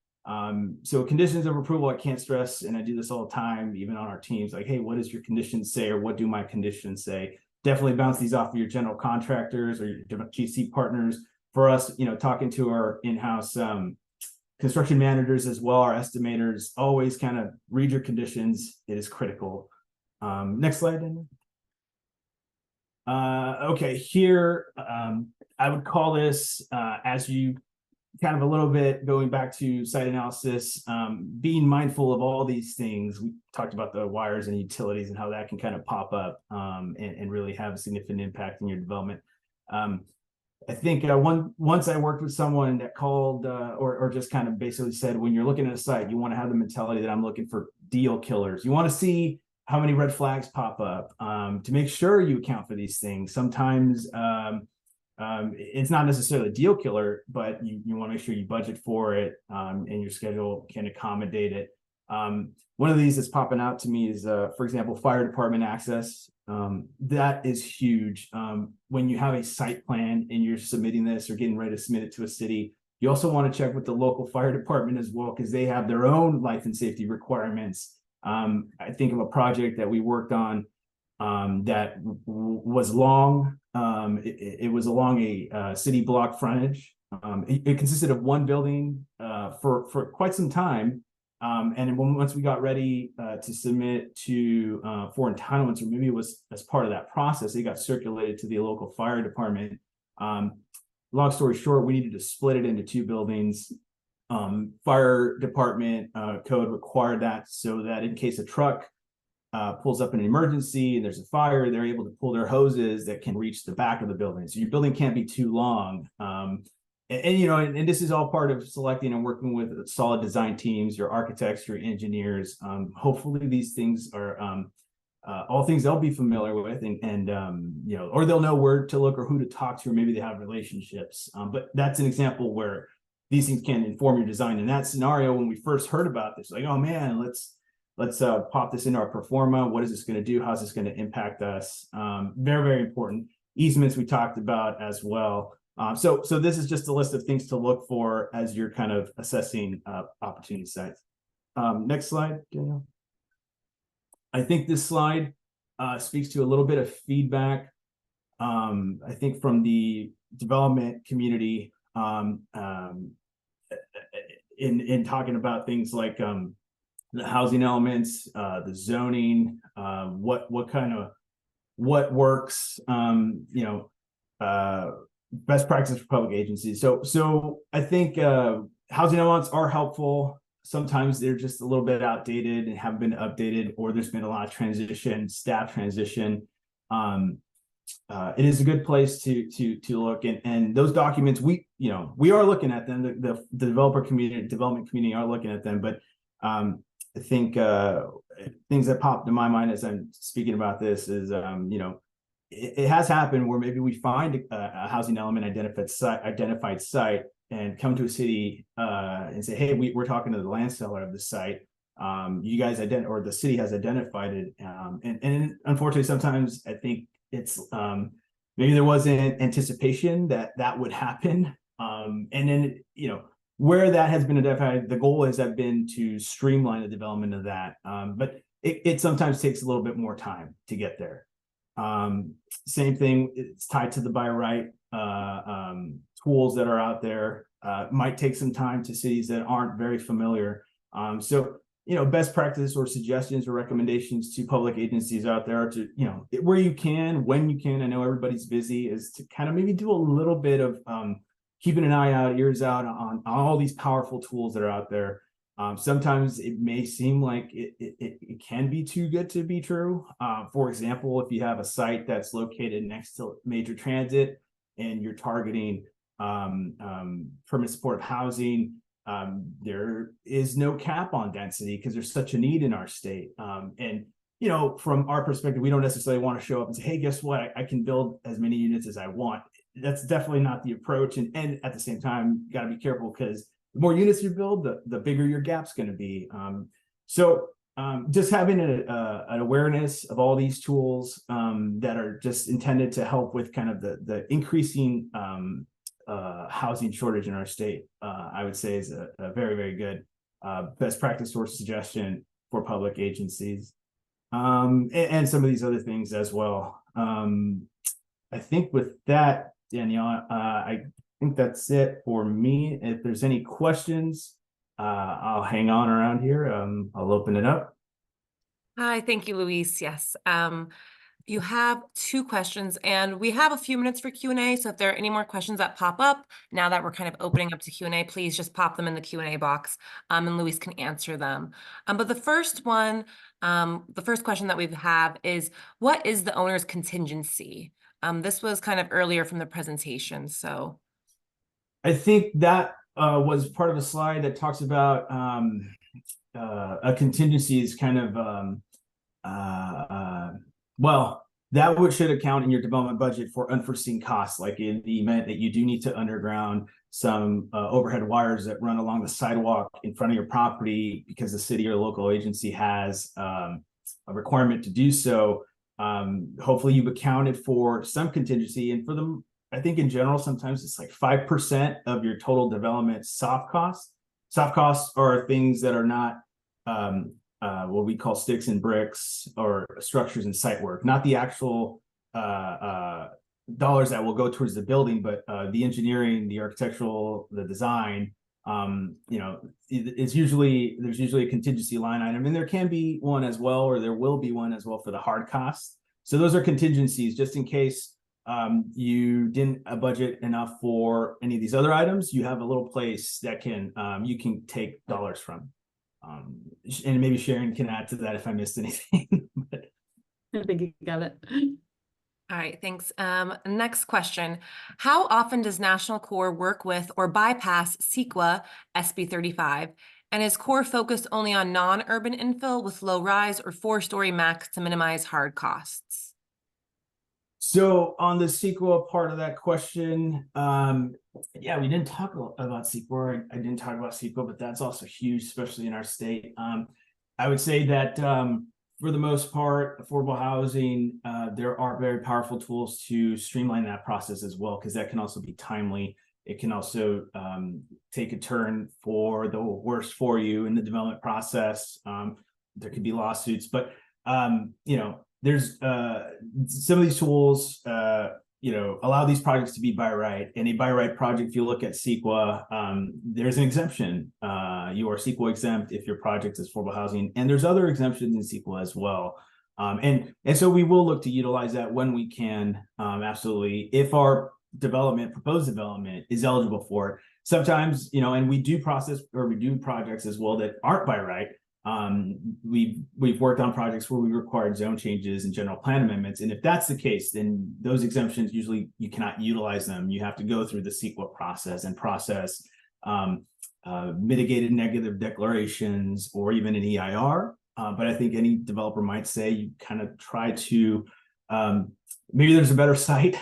So conditions of approval, I can't stress, and I do this all the time, even on our teams, like, hey, what does your conditions say, or what do my conditions say? Definitely bounce these off of your general contractors or your GC partners. For us, talking to our in-house construction managers as well, our estimators, always kind of read your conditions. It is critical. Next slide, Daniel. Okay, here, I would call this, as you kind of a little bit going back to site analysis, being mindful of all these things. We talked about the wires and utilities and how that can kind of pop up and really have a significant impact in your development. I think once I worked with someone that called or just kind of basically said, when you're looking at a site, you want to have the mentality that I'm looking for deal killers. You want to see how many red flags pop up to make sure you account for these things. Sometimes it's not necessarily a deal killer, but you want to make sure you budget for it and your schedule can accommodate it. One of these that's popping out to me is, for example, fire department access. That is huge. When you have a site plan and you're submitting this or getting ready to submit it to a city, you also want to check with the local fire department as well, because they have their own life and safety requirements. I think of a project that we worked on that was long. It was along a city block frontage. It consisted of one building for quite some time. And once we got ready to submit to for entitlements, or maybe it was as part of that process, it got circulated to the local fire department. Long story short, we needed to split it into two buildings. Fire department code required that, so that in case a truck pulls up in an emergency and there's a fire, they're able to pull their hoses that can reach the back of the building. So your building can't be too long. And this is all part of selecting and working with solid design teams, your architects, your engineers. Hopefully these things are all things they'll be familiar with, or they'll know where to look or who to talk to, or maybe they have relationships. But that's an example where these things can inform your design. In that scenario, when we first heard about this, like, oh man, let's pop this into our performa. What is this going to do? How's this going to impact us? Very, very important. Easements we talked about as well. So this is just a list of things to look for as you're kind of assessing opportunity sites. Next slide, Daniel. I think this slide speaks to a little bit of feedback. I think from the development community in talking about things like the housing elements, the zoning, what works, best practice for public agencies. So I think housing elements are helpful. Sometimes they're just a little bit outdated and haven't been updated, or there's been a lot of transition, staff transition. It is a good place to look, and those documents we are looking at them. The development community are looking at them, but I think things that popped in my mind as I'm speaking about this is it has happened where maybe we find a housing element identified site and come to a city and say, hey, we're talking to the land seller of the site. You guys or the city has identified it, and unfortunately sometimes I think it's maybe there wasn't anticipation that would happen, and then where that has been identified, the goal has been to streamline the development of that, but it sometimes takes a little bit more time to get there. Same thing, it's tied to the by right tools that are out there. Might take some time to cities that aren't very familiar. So best practice or suggestions or recommendations to public agencies out there to, where you can, when you can, I know everybody's busy, is to kind of maybe do a little bit of keeping an eye out, ears out on all these powerful tools that are out there. Sometimes it may seem like it can be too good to be true. For example, if you have a site that's located next to major transit and you're targeting permanent supportive housing, there is no cap on density because there's such a need in our state. And from our perspective, we don't necessarily want to show up and say, hey, guess what? I can build as many units as I want. That's definitely not the approach. And at the same time, you got to be careful because the more units you build, the bigger your gap's going to be. So just having an awareness of all these tools that are just intended to help with kind of the increasing housing shortage in our state, I would say is a very, very good best practice or suggestion for public agencies, and some of these other things as well. I think with that, Danielle, I think that's it for me. If there's any questions, I'll hang on around here. I'll open it up. Hi, thank you, Luis. Yes. You have two questions, and we have a few minutes for Q&A. So if there are any more questions that pop up, now that we're kind of opening up to Q&A, please just pop them in the Q&A box, and Luis can answer them. But the first question that we have is, what is the owner's contingency? This was kind of earlier from the presentation, so. I think that was part of a slide that talks about a contingency is kind of, well, that should account in your development budget for unforeseen costs, like in the event that you do need to underground some overhead wires that run along the sidewalk in front of your property because the city or local agency has a requirement to do so. Hopefully you've accounted for some contingency, and for them, I think in general, sometimes it's like 5% of your total development soft costs. Soft costs are things that are not what we call sticks and bricks or structures and site work, not the actual dollars that will go towards the building, but the engineering, the architectural, the design. There's usually a contingency line item, and there can be one as well, or there will be one as well for the hard costs. So those are contingencies just in case you didn't budget enough for any of these other items. You have a little place that can you can take dollars from. And maybe Sharon can add to that if I missed anything. But I think you got it. All right, thanks. Next question. How often does National Core work with or bypass CEQA SB 35? And is Core focused only on non-urban infill with low rise or 4-story max to minimize hard costs? So on the CEQA part of that question, yeah, we didn't talk about CEQA. I didn't talk about CEQA, but that's also huge, especially in our state. I would say that for the most part, affordable housing, there are very powerful tools to streamline that process as well, because that can also be timely. It can also take a turn for the worse for you in the development process. There could be lawsuits, but there's some of these tools allow these projects to be by right. And a by right project, if you look at CEQA, there's an exemption. You are CEQA exempt if your project is affordable housing, and there's other exemptions in CEQA as well. And so we will look to utilize that when we can, absolutely, if our proposed development is eligible for it. Sometimes, and we do projects as well that aren't by right. We've worked on projects where we required zone changes and general plan amendments, and if that's the case, then those exemptions usually you cannot utilize them. You have to go through the CEQA process and process mitigated negative declarations or even an EIR. But I think any developer might say you kind of try to maybe there's a better site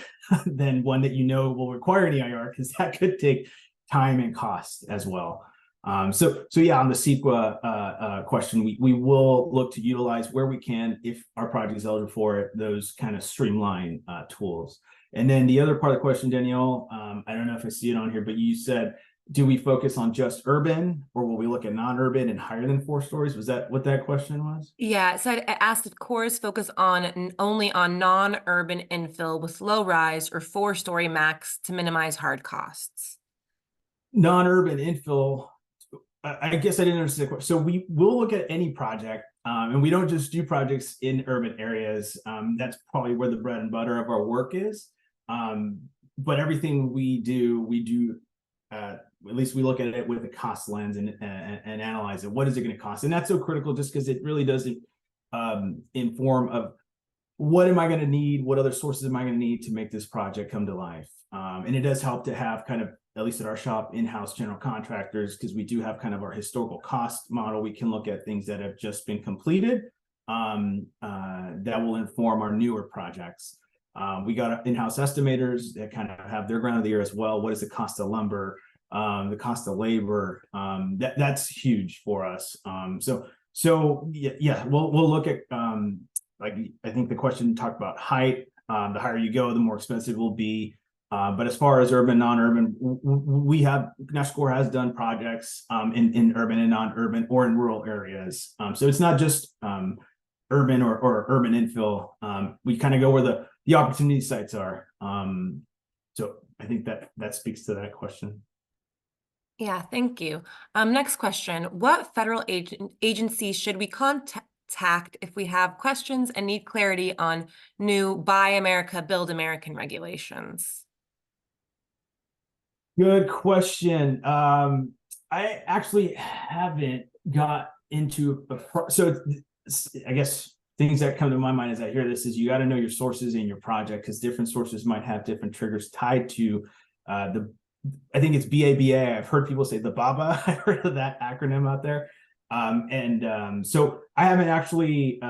than one that will require an EIR, because that could take time and cost as well. So yeah, on the CEQA question, we will look to utilize where we can, if our project is eligible for it, those kind of streamline tools. And then the other part of the question, Danielle, I don't know if I see it on here, but you said, do we focus on just urban, or will we look at non-urban and higher than 4 stories? Was that what that question was? Yeah, so I asked if Core's focus only on non-urban infill with low rise or 4-story max to minimize hard costs. Non-urban infill, I guess I didn't understand the question. So we will look at any project, and we don't just do projects in urban areas. That's probably where the bread and butter of our work is. But everything we do, at least we look at it with a cost lens and analyze it. What is it going to cost? And that's so critical, just because it really doesn't inform of what am I going to need? What other sources am I going to need to make this project come to life? And it does help to have kind of, at least at our shop, in-house general contractors, because we do have kind of our historical cost model. We can look at things that have just been completed that will inform our newer projects. We got in-house estimators that kind of have their ground of the year as well. What is the cost of lumber, the cost of labor? That's huge for us. So yeah, we'll look at like, I think the question talked about height. The higher you go, the more expensive it will be. But as far as urban, non-urban, National Core has done projects in urban and non-urban or in rural areas. So it's not just urban or urban infill. We kind of go where the opportunity sites are. So I think that speaks to that question. Yeah, thank you. Next question. What federal agencies should we contact if we have questions and need clarity on new Buy America, Build American regulations? Good question. I actually haven't got into so I guess things that come to my mind as I hear this is you got to know your sources in your project, because different sources might have different triggers tied to I think it's BABA. I've heard people say the BABA. I've heard of that acronym out there. So I haven't actually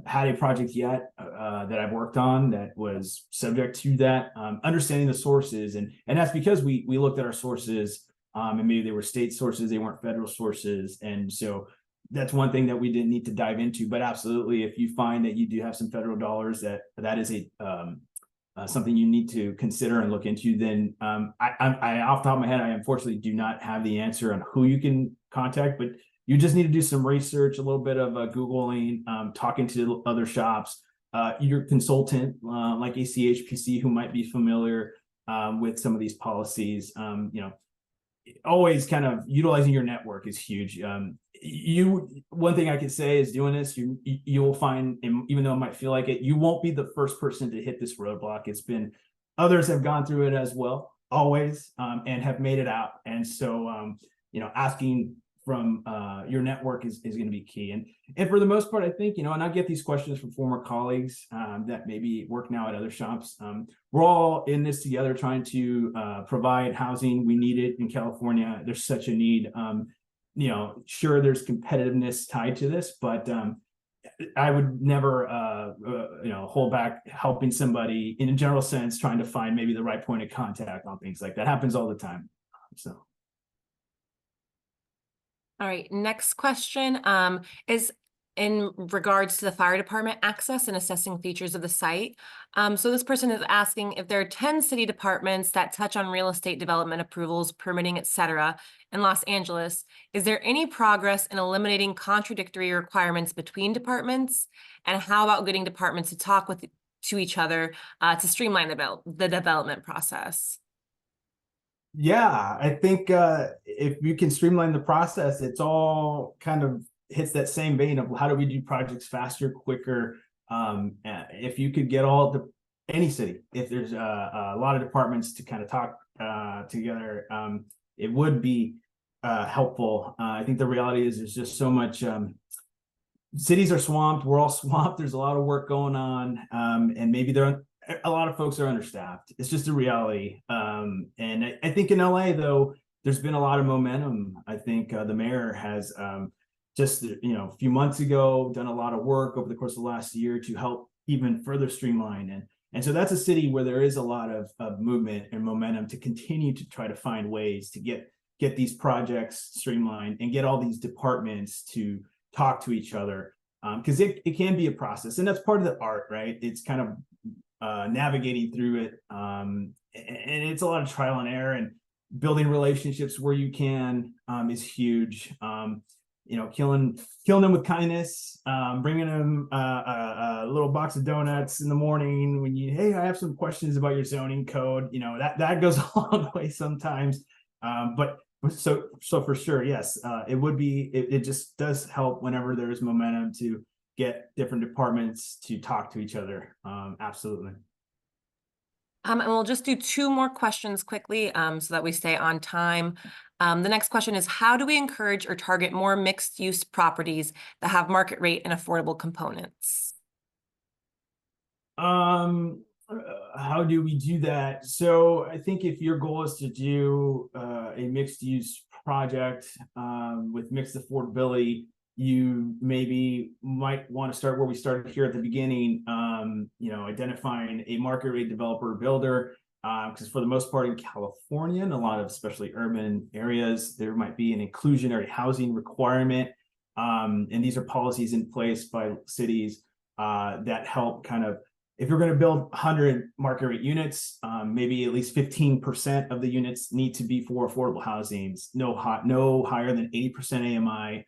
had a project yet that I've worked on that was subject to that. Understanding the sources, and that's because we looked at our sources, and maybe they were state sources, they weren't federal sources, and so that's one thing that we didn't need to dive into. But absolutely, if you find that you do have some federal dollars, that is a something you need to consider and look into, then I off the top of my head, I unfortunately do not have the answer on who you can contact, but you just need to do some research, a little bit of Googling, talking to other shops, your consultant, like a CHPC, who might be familiar with some of these policies. Always kind of utilizing your network is huge. One thing I could say is doing this, you will find, even though it might feel like it, you won't be the first person to hit this roadblock. It's been, others have gone through it as well, always, and have made it out. And so, asking from your network is going to be key. And for the most part, I think, and I get these questions from former colleagues that maybe work now at other shops. We're all in this together, trying to provide housing. We need it in California. There's such a need. Sure, there's competitiveness tied to this, but I would never, hold back helping somebody in a general sense, trying to find maybe the right point of contact on things like that. Happens all the time. So. All right, next question is in regards to the fire department access and assessing features of the site. So this person is asking if there are 10 city departments that touch on real estate development approvals, permitting, etc. in Los Angeles. Is there any progress in eliminating contradictory requirements between departments? And how about getting departments to talk to each other to streamline the development process? Yeah, I think if you can streamline the process, it's all kind of hits that same vein of how do we do projects faster, quicker. If you could get any city, if there's a lot of departments to kind of talk together, it would be helpful. I think the reality is there's just so much. Cities are swamped. We're all swamped. There's a lot of work going on, and maybe a lot of folks are understaffed. It's just a reality. And I think in LA, though, there's been a lot of momentum. I think the mayor has just, a few months ago, done a lot of work over the course of the last year to help even further streamline. And so that's a city where there is a lot of movement and momentum to continue to try to find ways to get these projects streamlined and get all these departments to talk to each other. Because it can be a process, and that's part of the art, right? It's kind of navigating through it, and it's a lot of trial and error, and building relationships where you can is huge. Killing them with kindness, bringing them a little box of donuts in the morning when hey, I have some questions about your zoning code. That goes a long way sometimes. But so for sure, yes, it would be. It just does help whenever there is momentum to get different departments to talk to each other. Absolutely. And we'll just do 2 more questions quickly so that we stay on time. The next question is, how do we encourage or target more mixed use properties that have market rate and affordable components? How do we do that? So I think if your goal is to do a mixed use project with mixed affordability, you might want to start where we started here at the beginning, identifying a market rate developer or builder, because for the most part in California and a lot of especially urban areas, there might be an inclusionary housing requirement. And these are policies in place by cities that help kind of, if you're going to build 100 market rate units, maybe at least 15% of the units need to be for affordable housings, no higher than 80% AMI.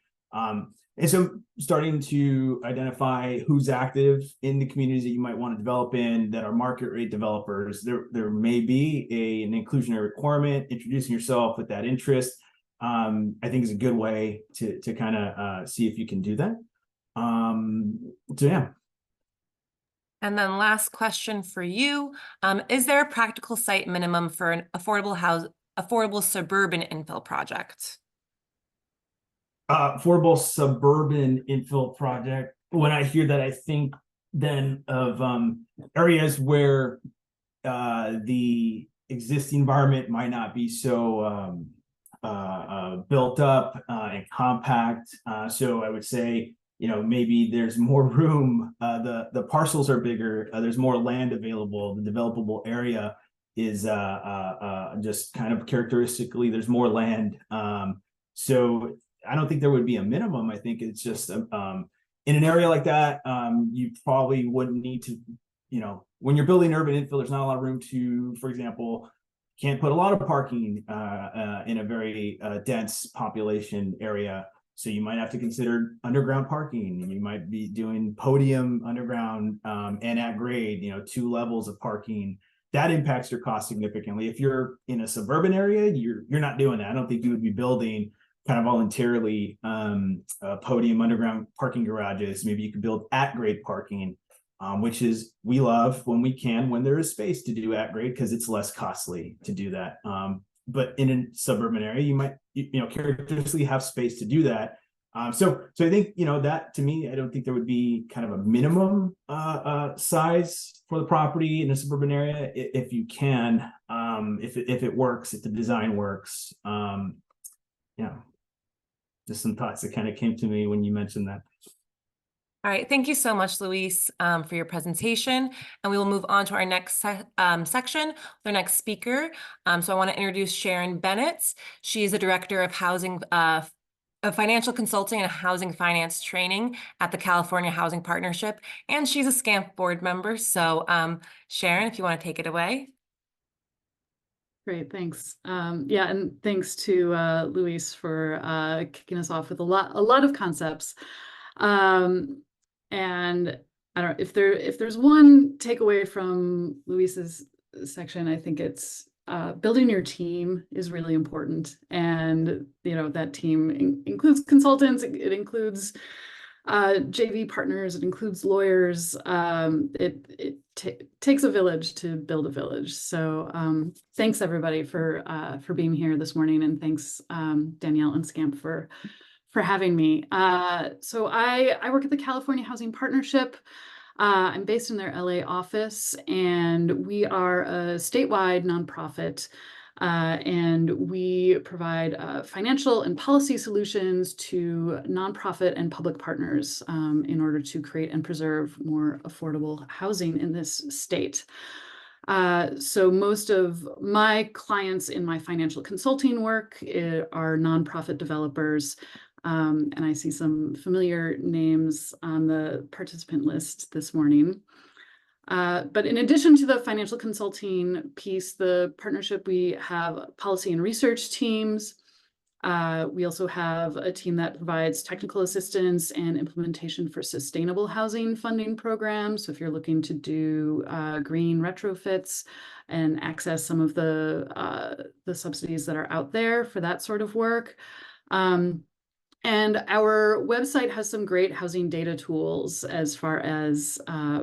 And so starting to identify who's active in the communities that you might want to develop in that are market rate developers. There may be an inclusionary requirement. Introducing yourself with that interest, I think, is a good way to kind of see if you can do that. So yeah. And then last question for you, is there a practical site minimum for an affordable suburban infill project? Affordable suburban infill project. When I hear that, I think then of areas where the existing environment might not be so built up and compact. So I would say maybe there's more room, the parcels are bigger, there's more land available, the developable area is just kind of characteristically there's more land. So I don't think there would be a minimum. I think it's just in an area like that, you probably wouldn't need to, when you're building urban infill, there's not a lot of room to, for example, can't put a lot of parking in a very dense population area. So you might have to consider underground parking. You might be doing podium underground and at grade, 2 levels of parking. That impacts your cost significantly. If you're in a suburban area, you're not doing that. I don't think you would be building kind of voluntarily podium underground parking garages. Maybe you could build at grade parking, which is we love when we can, when there is space to do at grade, because it's less costly to do that. But in a suburban area, you might characteristically have space to do that. So I think that, to me, I don't think there would be kind of a minimum size for the property in a suburban area if you can, if it works, if the design works. Just some thoughts that kind of came to me when you mentioned that. All right, thank you so much, Luis, for your presentation. And we will move on to our next section, our next speaker. So I want to introduce Sharon Bennett. She is the Director of Housing, of Financial Consulting and Housing Finance Training at the California Housing Partnership, and she's a SCAMP board member. So Sharon, if you want to take it away. Great, thanks. Yeah, and thanks to Luis for kicking us off with a lot of concepts. And I don't know if there's one takeaway from Luis's section, I think it's building your team is really important. And that team includes consultants, it includes JV partners, it includes lawyers. It takes a village to build a village. So thanks everybody for being here this morning, and thanks Danielle and Scamp for having me. So I work at the California Housing Partnership. I'm based in their LA office, and we are a statewide nonprofit, and we provide financial and policy solutions to nonprofit and public partners in order to create and preserve more affordable housing in this state. So most of my clients in my financial consulting work are nonprofit developers. And I see some familiar names on the participant list this morning. But in addition to the financial consulting piece, the partnership, we have policy and research teams. We also have a team that provides technical assistance and implementation for sustainable housing funding programs. So if you're looking to do green retrofits and access some of the subsidies that are out there for that sort of work. And our website has some great housing data tools as far as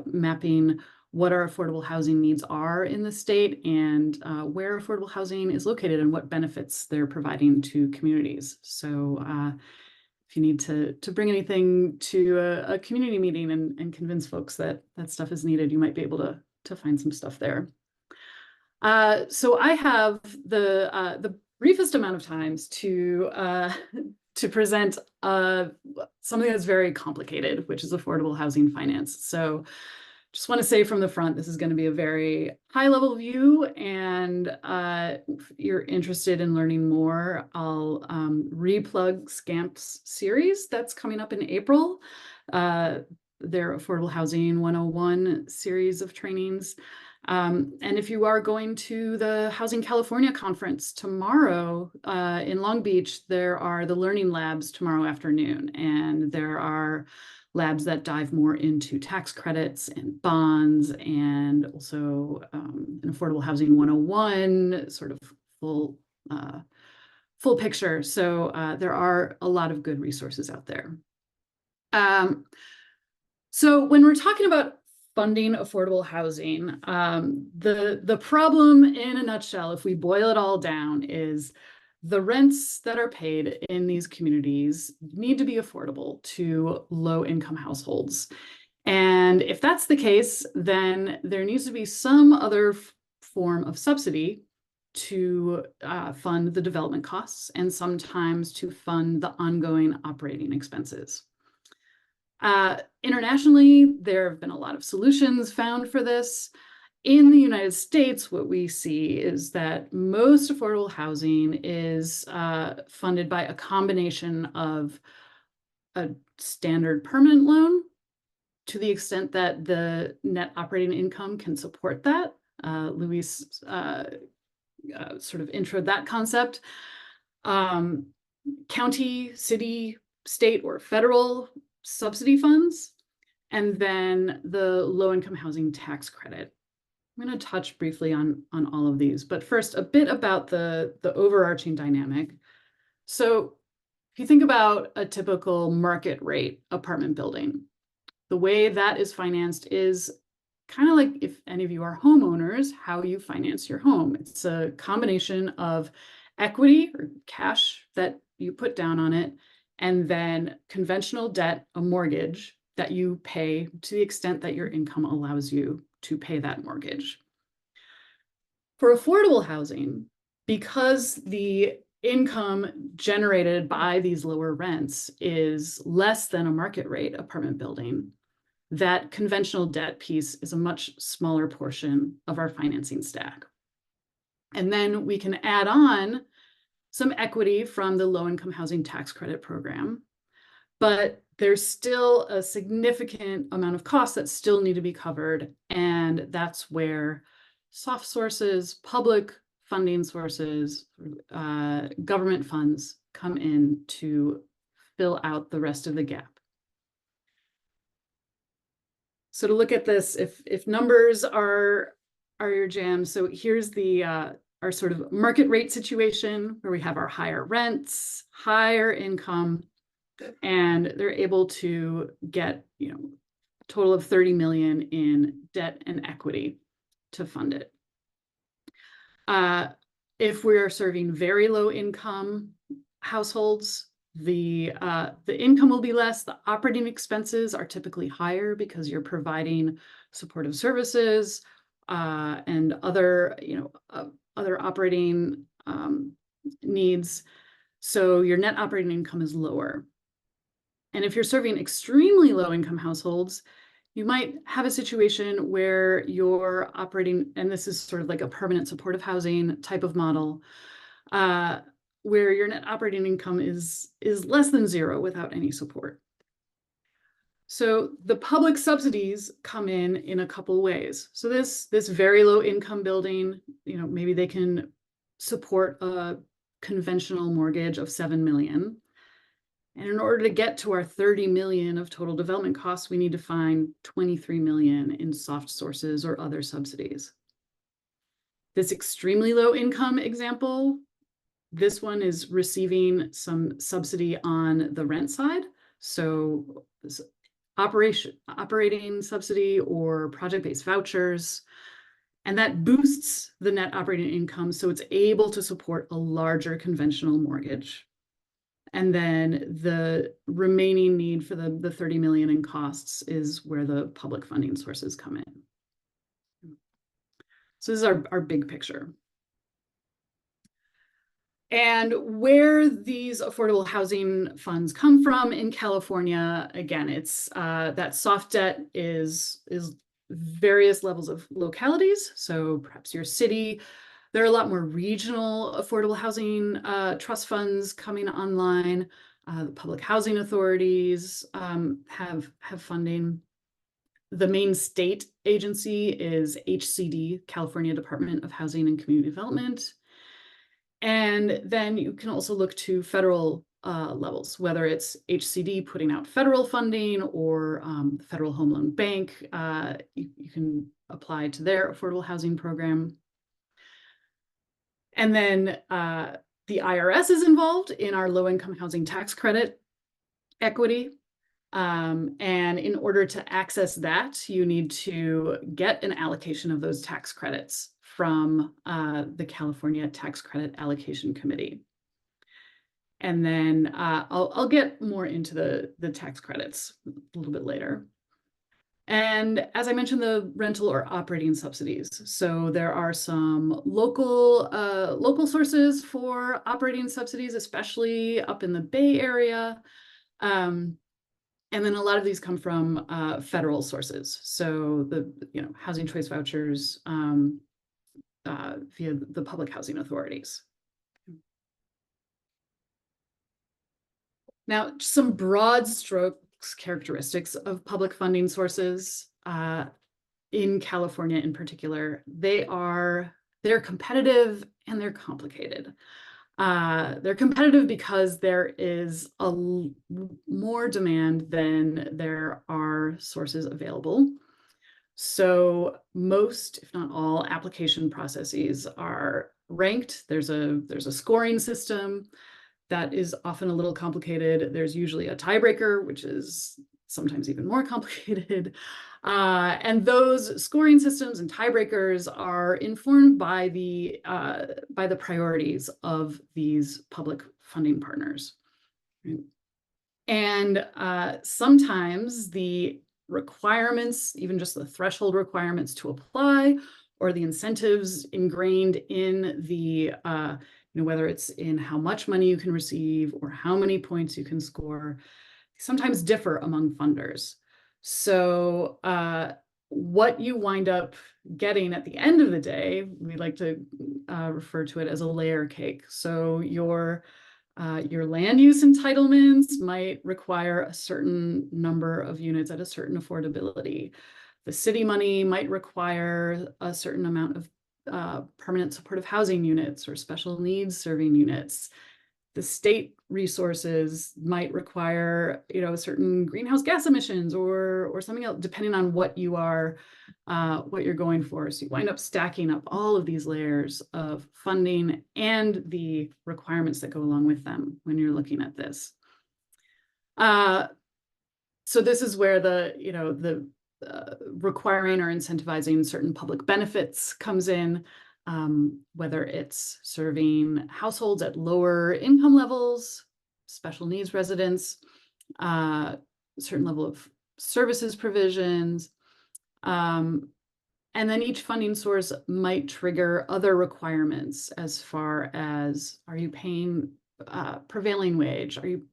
mapping what our affordable housing needs are in the state, and where affordable housing is located and what benefits they're providing to communities. So if you need to bring anything to a community meeting and convince folks that that stuff is needed, you might be able to find some stuff there. So I have the briefest amount of times to present something that's very complicated, which is affordable housing finance. So just want to say from the front, this is going to be a very high level view, and if you're interested in learning more, I'll replug Scamp's series that's coming up in April, their Affordable Housing 101 series of trainings. And if you are going to the Housing California conference tomorrow in Long Beach, there are the learning labs tomorrow afternoon, and there are labs that dive more into tax credits and bonds, and also an Affordable Housing 101 sort of full picture. So there are a lot of good resources out there. So when we're talking about funding affordable housing, the problem in a nutshell, if we boil it all down, is the rents that are paid in these communities need to be affordable to low-income households. And if that's the case, then there needs to be some other form of subsidy to fund the development costs, and sometimes to fund the ongoing operating expenses. Internationally, there have been a lot of solutions found for this. In the United States, what we see is that most affordable housing is funded by a combination of a standard permanent loan, to the extent that the net operating income can support that. Luis sort of introed that concept. County, city, state, or federal subsidy funds, and then the low-income housing tax credit. I'm going to touch briefly on all of these, but first, a bit about the overarching dynamic. So if you think about a typical market rate apartment building, the way that is financed is kind of like, if any of you are homeowners, how you finance your home. It's a combination of equity or cash that you put down on it, and then conventional debt, a mortgage that you pay to the extent that your income allows you to pay that mortgage. For affordable housing, because the income generated by these lower rents is less than a market rate apartment building, that conventional debt piece is a much smaller portion of our financing stack. And then we can add on some equity from the low-income housing tax credit program, but there's still a significant amount of costs that still need to be covered. And that's where soft sources, public funding sources, government funds come in to fill out the rest of the gap. So to look at this, if numbers are your jam, so here's the our sort of market rate situation where we have our higher rents, higher income, and they're able to get, a total of 30 million in debt and equity to fund it. If we are serving very low income households, the income will be less. The operating expenses are typically higher because you're providing supportive services and other, other operating needs. So your net operating income is lower. And if you're serving extremely low income households, you might have a situation where you're operating, and this is sort of like a permanent supportive housing type of model, where your net operating income is less than zero without any support. So the public subsidies come in a couple ways. So this very low income building, maybe they can support a conventional mortgage of 7 million. And in order to get to our 30 million of total development costs, we need to find 23 million in soft sources or other subsidies. This extremely low income example, this one is receiving some subsidy on the rent side. So this operating subsidy or project-based vouchers, and that boosts the net operating income so it's able to support a larger conventional mortgage. And then the remaining need for the 30 million in costs is where the public funding sources come in. So this is our big picture. And where these affordable housing funds come from in California, again, it's that soft debt is various levels of localities. So perhaps your city. There are a lot more regional affordable housing trust funds coming online. The public housing authorities have funding. The main state agency is HCD, California Department of Housing and Community Development. And then you can also look to federal levels, whether it's HCD putting out federal funding or the Federal Home Loan Bank. You can apply to their affordable housing program. And then the IRS is involved in our low-income housing tax credit equity. And in order to access that, you need to get an allocation of those tax credits from the California Tax Credit Allocation Committee. And then I'll get more into the tax credits a little bit later. And as I mentioned, the rental or operating subsidies. So there are some local sources for operating subsidies, especially up in the Bay Area. And And then a lot of these come from federal sources. So the housing choice vouchers via the public housing authorities. Now, some broad strokes characteristics of public funding sources in California in particular. They're competitive and they're complicated. They're competitive because there is more demand than there are sources available. So most, if not all, application processes are ranked. There's a scoring system that is often a little complicated. There's usually a tiebreaker, which is sometimes even more complicated. And those scoring systems and tiebreakers are informed by the priorities of these public funding partners. And sometimes the requirements, even just the threshold requirements to apply, or the incentives ingrained in the whether it's in how much money you can receive or how many points you can score, sometimes differ among funders. So what you wind up getting at the end of the day, we like to refer to it as a layer cake. So your land use entitlements might require a certain number of units at a certain affordability. The city money might require a certain amount of permanent supportive housing units or special needs serving units. The state resources might require, certain greenhouse gas emissions or something else, depending on what you're going for. So you wind up stacking up all of these layers of funding and the requirements that go along with them when you're looking at this. So this is where the requiring or incentivizing certain public benefits comes in, whether it's serving households at lower income levels, special needs residents, certain level of services provisions. And then each funding source might trigger other requirements as far as, are you paying prevailing wage? Are you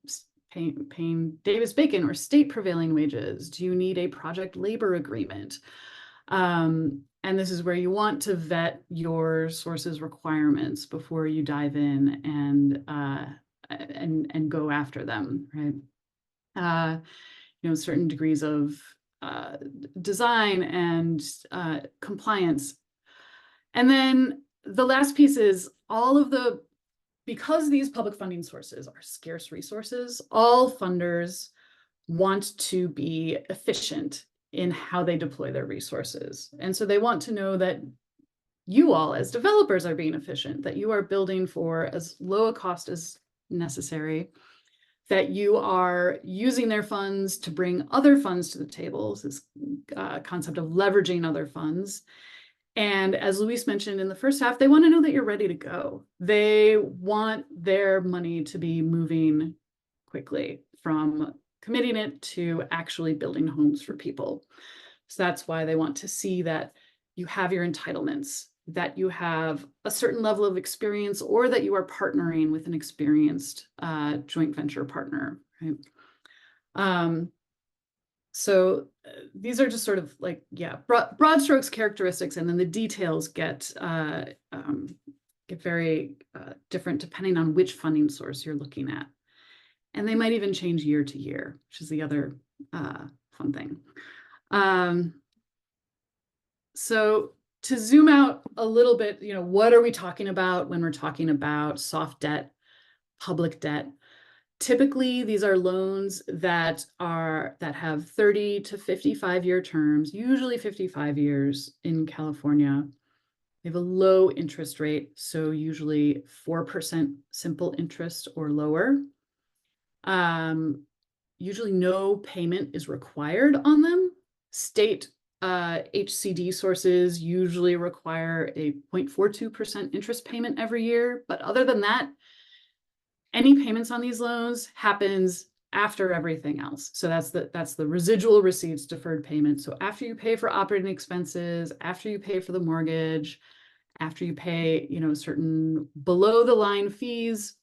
paying Davis-Bacon or state prevailing wages? Do you need a project labor agreement? And this is where you want to vet your source's requirements before you dive in and go after them, right? Certain degrees of design and compliance. And then the last piece is because these public funding sources are scarce resources, all funders want to be efficient in how they deploy their resources. And so they want to know that you all as developers are being efficient, that you are building for as low a cost as necessary, that you are using their funds to bring other funds to the table, this concept of leveraging other funds. And as Luis mentioned in the first half, they want to know that you're ready to go. They want their money to be moving quickly from committing it to actually building homes for people. So that's why they want to see that you have your entitlements, that you have a certain level of experience, or that you are partnering with an experienced joint venture partner, right? So these are just sort of like, broad strokes characteristics, and then the details get very different depending on which funding source you're looking at. And they might even change year to year, which is the other fun thing. So to zoom out a little bit, what are we talking about when we're talking about soft debt, public debt? Typically, these are loans that have 30 to 55-year terms, usually 55 years in California. They have a low interest rate, so usually 4% simple interest or lower. Usually no payment is required on them. State HCD sources usually require a 0.42% interest payment every year. But other than that, any payments on these loans happens after everything else. So that's the residual receipts deferred payment. So after you pay for operating expenses, after you pay for the mortgage, after you pay, certain below the line fees,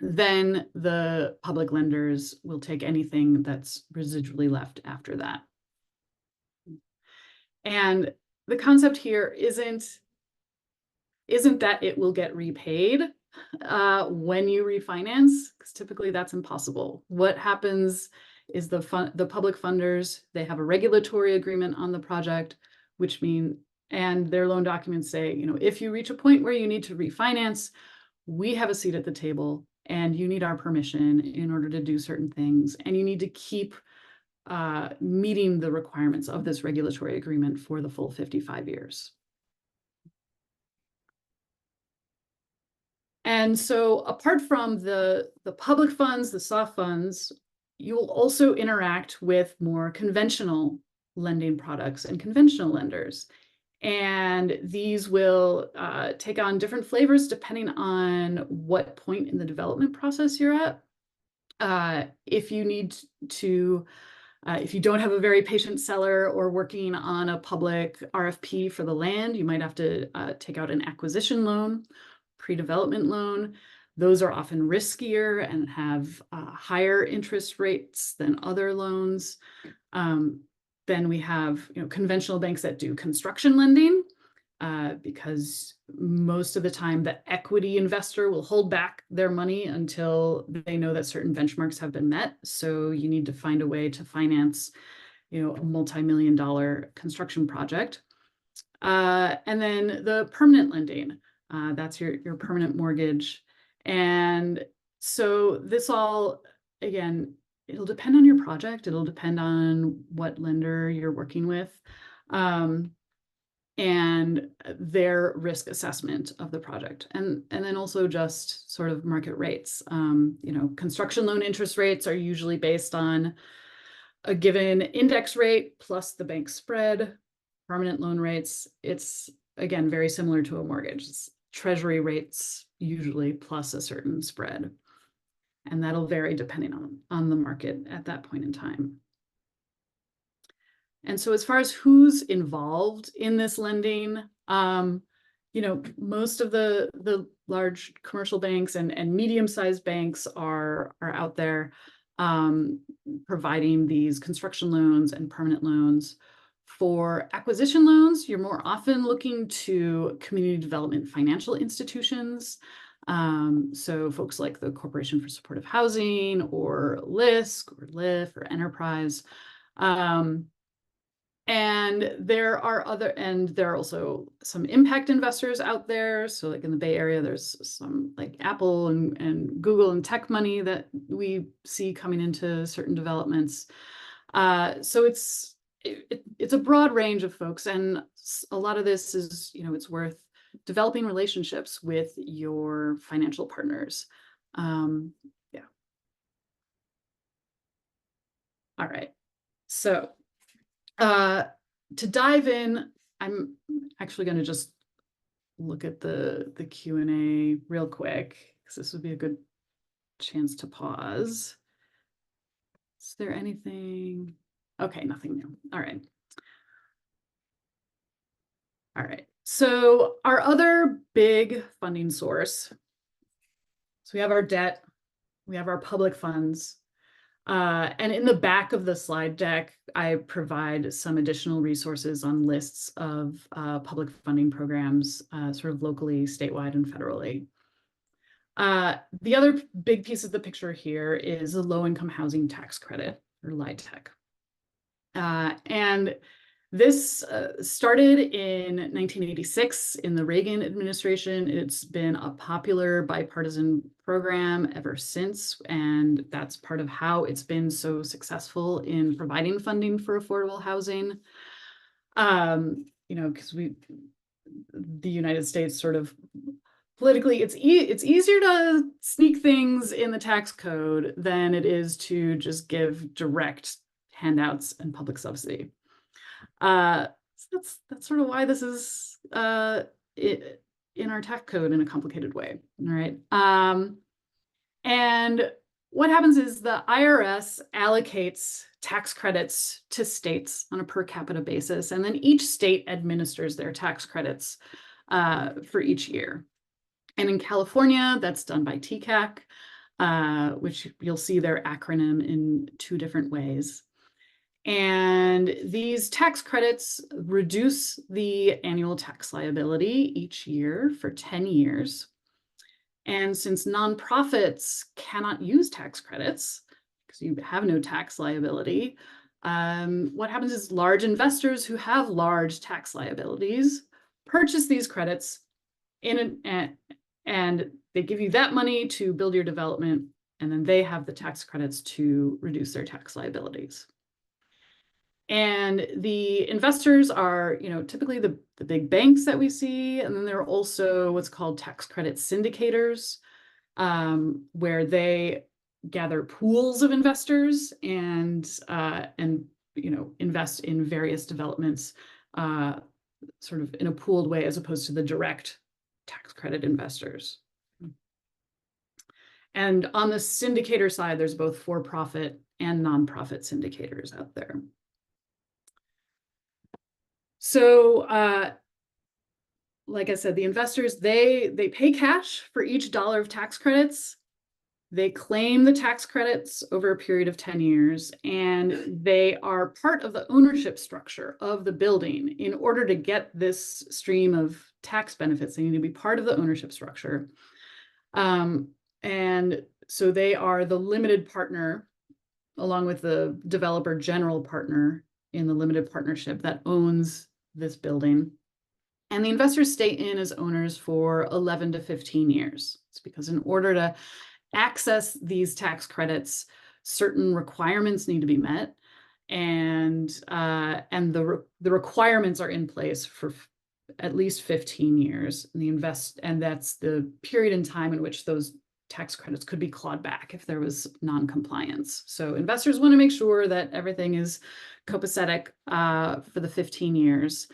then the public lenders will take anything that's residually left after that. And the concept here isn't that it will get repaid when you refinance, because typically that's impossible. What happens is the public funders, they have a regulatory agreement on the project, which mean, and their loan documents say, you know, if you reach a point where you need to refinance, we have a seat at the table and you need our permission in order to do certain things. And you need to keep meeting the requirements of this regulatory agreement for the full 55 years. And so apart from the public funds, the soft funds, you will also interact with more conventional lending products and conventional lenders. And these will take on different flavors depending on what point in the development process you're at. If you need to, if you don't have a very patient seller or working on a public RFP for the land, you might have to take out an acquisition loan, pre-development loan. Those are often riskier and have higher interest rates than other loans. Then we have, you know, conventional banks that do construction lending, because most of the time the equity investor will hold back their money until they know that certain benchmarks have been met. So you need to find a way to finance, you know, a multi-million-dollar construction project. And then the permanent lending, that's your permanent mortgage. And so this all, again, it'll depend on your project. It'll depend on what lender you're working with, and their risk assessment of the project. And then also just sort of market rates. You know, construction loan interest rates are usually based on a given index rate plus the bank spread. Permanent loan rates, it's, again, very similar to a mortgage. It's treasury rates usually plus a certain spread. And that'll vary depending on the market at that point in time. And so as far as who's involved in this lending, you know, most of the large commercial banks and medium-sized banks are out there providing these construction loans and permanent loans. For acquisition loans, you're more often looking to community development financial institutions. So folks like the Corporation for Supportive Housing or LISC or LIF or Enterprise. And there are also some impact investors out there. So like in the Bay Area, there's some like Apple and Google and tech money that we see coming into certain developments. So it's a broad range of folks. And a lot of this is, you know, it's worth developing relationships with your financial partners. Yeah. All right. So to dive in, I'm actually going to just look at the Q&A real quick, because this would be a good chance to pause. Is there anything? Okay, nothing new. All right. All right. So our other big funding source. So we have our debt, we have our public funds. And in the back of the slide deck, I provide some additional resources on lists of public funding programs, sort of locally, statewide, and federally. The other big piece of the picture here is a low-income housing tax credit, or LIHTC. And this started in 1986 in the Reagan administration. It's been a popular bipartisan program ever since, and that's part of how it's been so successful in providing funding for affordable housing. You know, because the United States sort of politically, it's easier to sneak things in the tax code than it is to just give direct handouts and public subsidy. So that's sort of why this is in our tax code in a complicated way. All right. And what happens is the IRS allocates tax credits to states on a per capita basis, and then each state administers their tax credits for each year. And in California, that's done by TCAC. which you'll see their acronym in 2 different ways. And these tax credits reduce the annual tax liability each year for 10 years. And since nonprofits cannot use tax credits because you have no tax liability, what happens is large investors who have large tax liabilities purchase these credits and they give you that money to build your development, and then they have the tax credits to reduce their tax liabilities. And the investors are, typically the big banks that we see, and then there are also what's called tax credit syndicators, where they gather pools of investors and invest in various developments, sort of in a pooled way, as opposed to the direct tax credit investors. And on the syndicator side, there's both for-profit and nonprofit syndicators out there. So, like I said, the investors, they pay cash for each dollar of tax credits. They claim the tax credits over a period of 10 years, and they are part of the ownership structure of the building. In order to get this stream of tax benefits, they need to be part of the ownership structure. And so they are the limited partner, along with the developer general partner in the limited partnership that owns this building. And the investors stay in as owners for 11 to 15 years. It's because in order to access these tax credits, certain requirements need to be met, and the requirements are in place for at least 15 years. And that's the period in time in which those tax credits could be clawed back if there was non-compliance. So investors want to make sure that everything is copacetic for the 15 years.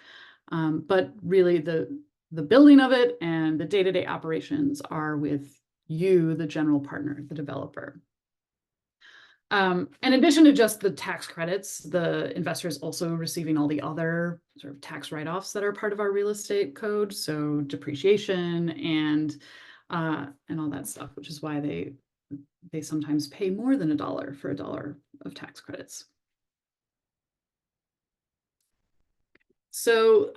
But really the building of it and the day-to-day operations are with you, the general partner, the developer. In addition to just the tax credits, the investor is also receiving all the other sort of tax write-offs that are part of our real estate code. So depreciation and all that stuff, which is why they sometimes pay more than $1 for $1 of tax credits. So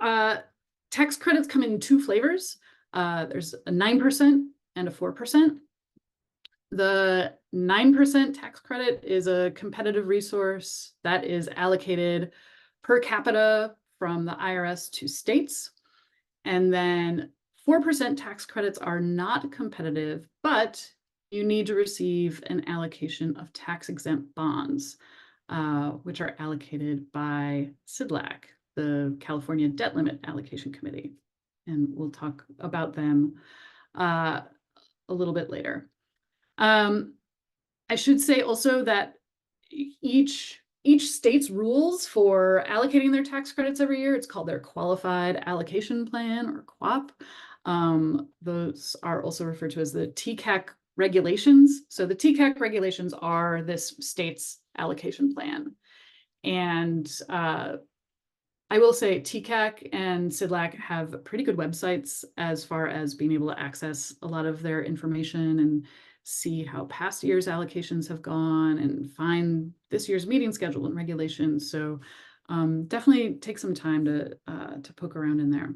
tax credits come in 2 flavors. There's a 9% and a 4%. The 9% tax credit is a competitive resource that is allocated per capita from the IRS to states. And then 4% tax credits are not competitive, but you need to receive an allocation of tax-exempt bonds, which are allocated by CDLAC, the California Debt Limit Allocation Committee. And we'll talk about them a little bit later. I should say also that each state's rules for allocating their tax credits every year, it's called their Qualified Allocation Plan, or QAP. Those are also referred to as the TCAC regulations. So the TCAC regulations are this state's allocation plan. And I will say TCAC and CDLAC have pretty good websites as far as being able to access a lot of their information and see how past year's allocations have gone and find this year's meeting schedule and regulations. So definitely take some time to poke around in there.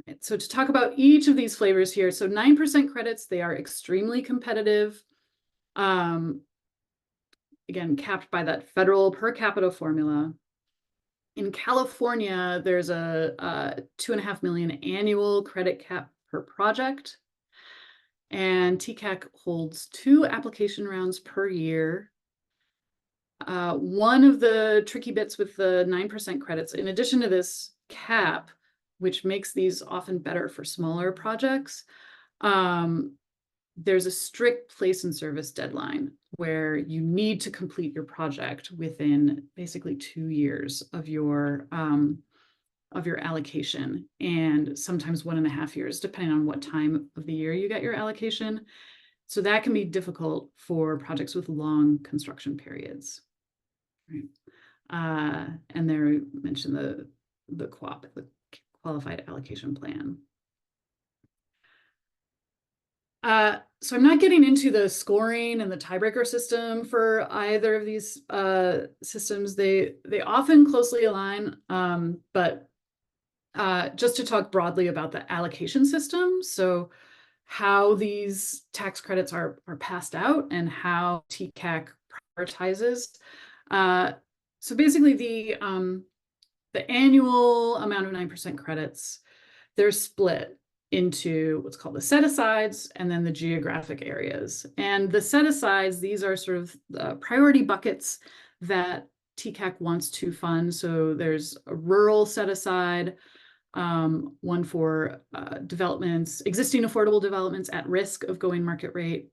Right, so to talk about each of these flavors here, so 9% credits, they are extremely competitive. Again, capped by that federal per capita formula. In California, there's a $2.5 million annual credit cap per project. And TCAC holds 2 application rounds per year. One of the tricky bits with the 9% credits, in addition to this cap, which makes these often better for smaller projects, there's a strict place and service deadline where you need to complete your project within basically 2 years of your allocation, and sometimes 1.5 years, depending on what time of the year you get your allocation. So that can be difficult for projects with long construction periods. Right. And there I mentioned the QAP, the Qualified Allocation Plan. So I'm not getting into the scoring and the tiebreaker system for either of these systems. They often closely align, but just to talk broadly about the allocation system, so how these tax credits are passed out and how TCAC prioritizes. So basically, the annual amount of 9% credits, they're split into what's called the set-asides and then the geographic areas. And the set-asides, these are sort of priority buckets that TCAC wants to fund. So there's a rural set-aside, one for developments, existing affordable developments at risk of going market rate.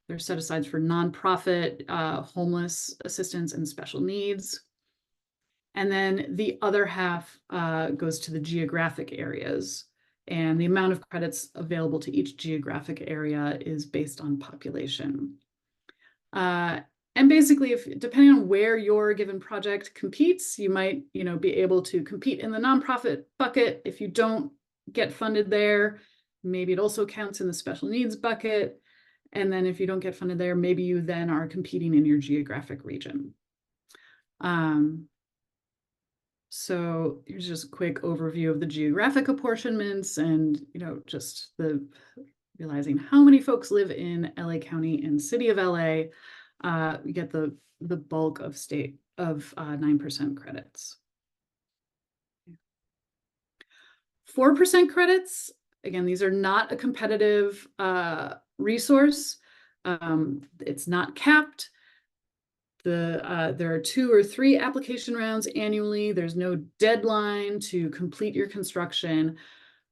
There's set-asides for nonprofit, homeless assistance and special needs. And then the other half goes to the geographic areas. And the amount of credits available to each geographic area is based on population. And basically, depending on where your given project competes, you might, be able to compete in the nonprofit bucket. If you don't get funded there, maybe it also counts in the special needs bucket. And then if you don't get funded there, maybe you then are competing in your geographic region. So here's just a quick overview of the geographic apportionments and, just the realizing how many folks live in LA County and City of LA. We get the bulk of 9% credits. 4% credits, again, these are not a competitive resource. It's not capped. There are 2 or 3 application rounds annually. There's no deadline to complete your construction.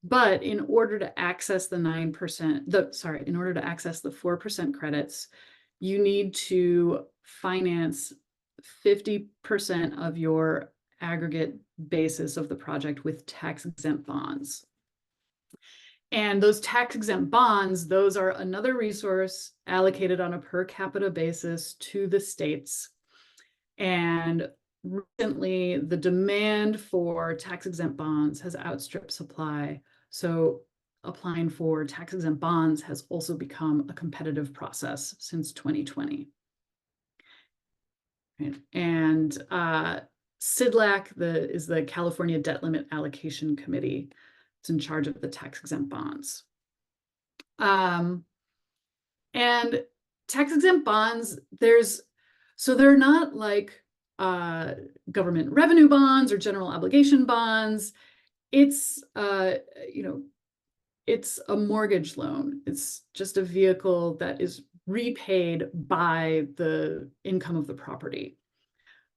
But in order to access the 9%, in order to access the 4% credits, you need to finance 50% of your aggregate basis of the project with tax-exempt bonds. And those tax-exempt bonds, those are another resource allocated on a per capita basis to the states. And recently, the demand for tax-exempt bonds has outstripped supply. So applying for tax-exempt bonds has also become a competitive process since 2020. Right. And CDLAC is the California Debt Limit Allocation Committee. It's in charge of the tax-exempt bonds. And tax-exempt bonds, they're not like government revenue bonds or general obligation bonds. It's it's a mortgage loan. It's just a vehicle that is repaid by the income of the property.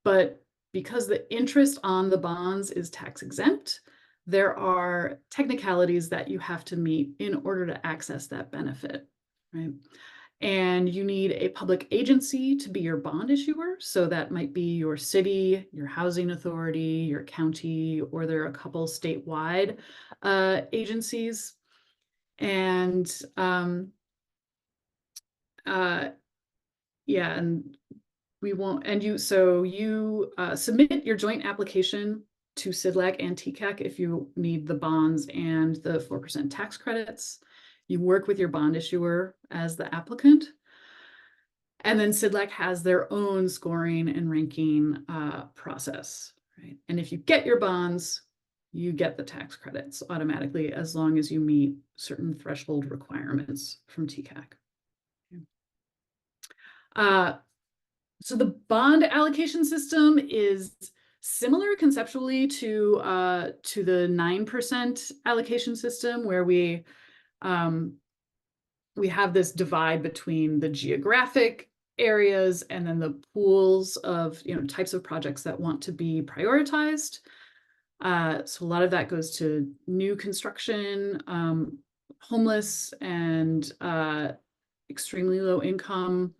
But because the interest on the bonds is tax exempt, there are technicalities that you have to meet in order to access that benefit, right? And you need a public agency to be your bond issuer. So that might be your city, your housing authority, your county, or there are a couple statewide agencies. And yeah, and we won't, and you submit your joint application to CDLAC and TCAC if you need the bonds and the 4% tax credits. You work with your bond issuer as the applicant. And then CDLAC has their own scoring and ranking process, right? And if you get your bonds, you get the tax credits automatically as long as you meet certain threshold requirements from TCAC. So the bond allocation system is similar conceptually to the 9% allocation system, where we have this divide between the geographic areas and then the pools of types of projects that want to be prioritized. So a lot of that goes to new construction, homeless and extremely low income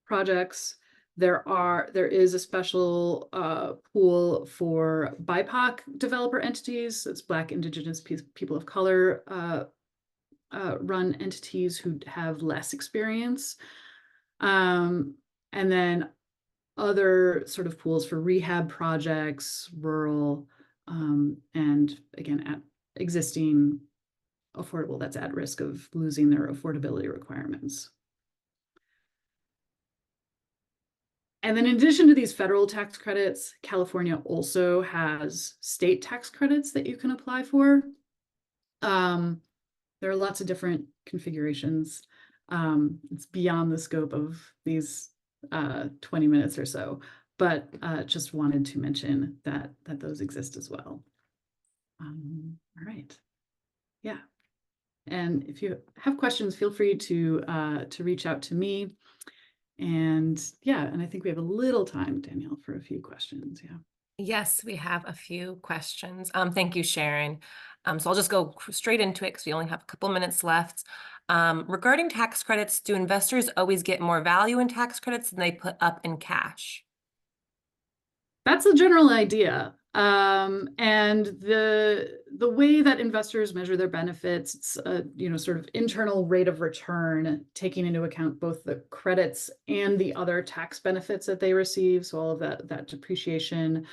projects. There is a special pool for BIPOC developer entities. It's Black, Indigenous, people of color run entities who have less experience. And then other sort of pools for rehab projects, rural, and again, at existing affordable that's at risk of losing their affordability requirements. And then in addition to these federal tax credits, California also has state tax credits that you can apply for. There are lots of different configurations. It's beyond the scope of these 20 minutes or so, but just wanted to mention that those exist as well. All right. Yeah. And if you have questions, feel free to reach out to me. And yeah, and I think we have a little time, Danielle, for a few questions. Yeah. Yes, we have a few questions. Thank you, Sharon. So I'll just go straight into it because we only have a couple minutes left. Regarding tax credits, do investors always get more value in tax credits than they put up in cash? That's the general idea. And the way that investors measure their benefits, it's a sort of internal rate of return, taking into account both the credits and the other tax benefits that they receive. So all of that depreciation,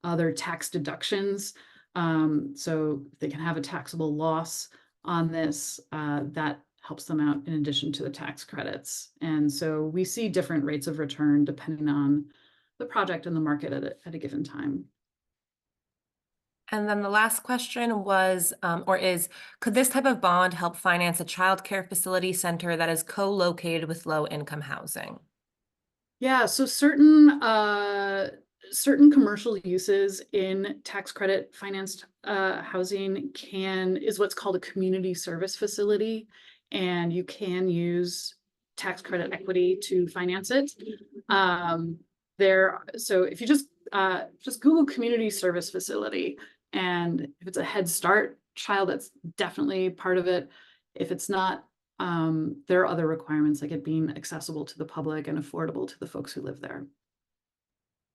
other tax deductions. So they can have a taxable loss on this, that helps them out in addition to the tax credits. And so we see different rates of return depending on the project and the market at a given time. And then the last question was, could this type of bond help finance a child care facility center that is co-located with low-income housing? Yeah, so certain commercial uses in tax credit financed housing is what's called a community service facility, and you can use tax credit equity to finance it. So if you just Google community service facility, and if it's a Head Start child, that's definitely part of it. If it's not, there are other requirements like it being accessible to the public and affordable to the folks who live there.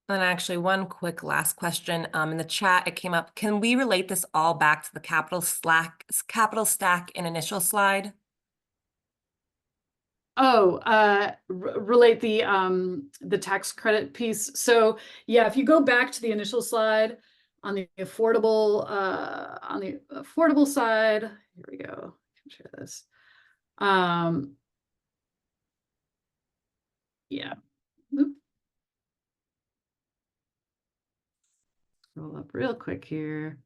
And actually, one quick last question. In the chat, it came up. Can we relate this all back to the capital stack in initial slide? Relate the tax credit piece. So yeah, if you go back to the initial slide on the affordable side, here we go. I can share this. Yeah. Oop. Scroll up real quick here.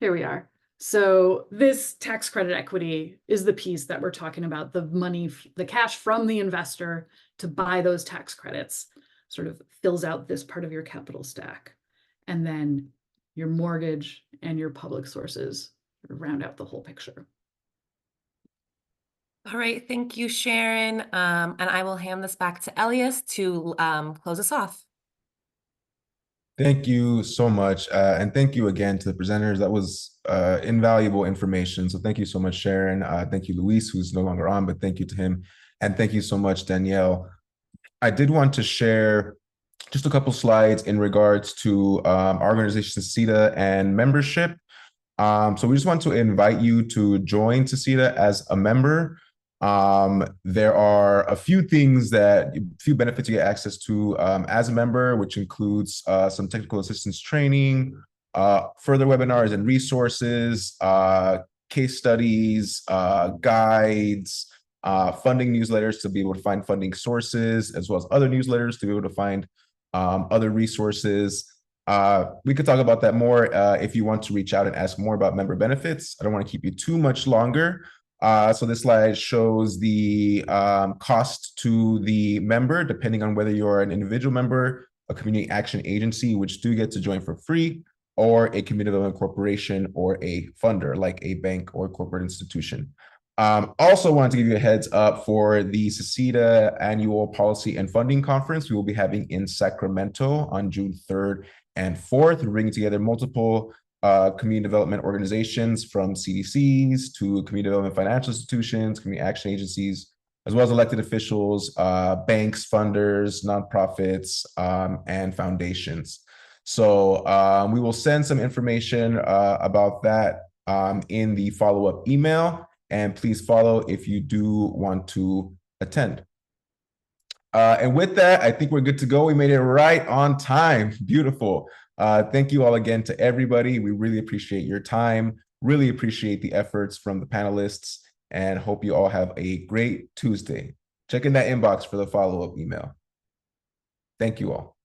Here we are. So this tax credit equity is the piece that we're talking about, the money, the cash from the investor to buy those tax credits sort of fills out this part of your capital stack. And then your mortgage and your public sources round out the whole picture. All right, thank you, Sharon. And I will hand this back to Elias to close us off. Thank you so much. And thank you again to the presenters. That was invaluable information. So thank you so much, Sharon. Thank you, Luis, who's no longer on, but thank you to him. And thank you so much, Danielle. I did want to share just a couple slides in regards to our organization, CETA, and membership. So we just want to invite you to join CETA as a member. There are a few benefits you get access to as a member, which includes some technical assistance training, further webinars and resources, case studies, guides, funding newsletters to be able to find funding sources, as well as other newsletters to be able to find other resources. We could talk about that more if you want to reach out and ask more about member benefits. I don't want to keep you too much longer. So this slide shows the cost to the member, depending on whether you're an individual member, a community action agency, which do get to join for free, or a community development corporation or a funder like a bank or corporate institution. Also wanted to give you a heads up for the CETA Annual Policy and Funding Conference we will be having in Sacramento on June 3rd and 4th. We're bringing together multiple community development organizations, from CDCs to community development financial institutions, community action agencies, as well as elected officials, banks, funders, nonprofits, and foundations. So we will send some information about that in the follow-up email, and please follow if you do want to attend. And with that, I think we're good to go. We made it right on time. Beautiful. Thank you all again to everybody. We really appreciate your time. Really appreciate the efforts from the panelists and hope you all have a great Tuesday. Check in that inbox for the follow-up email. Thank you all.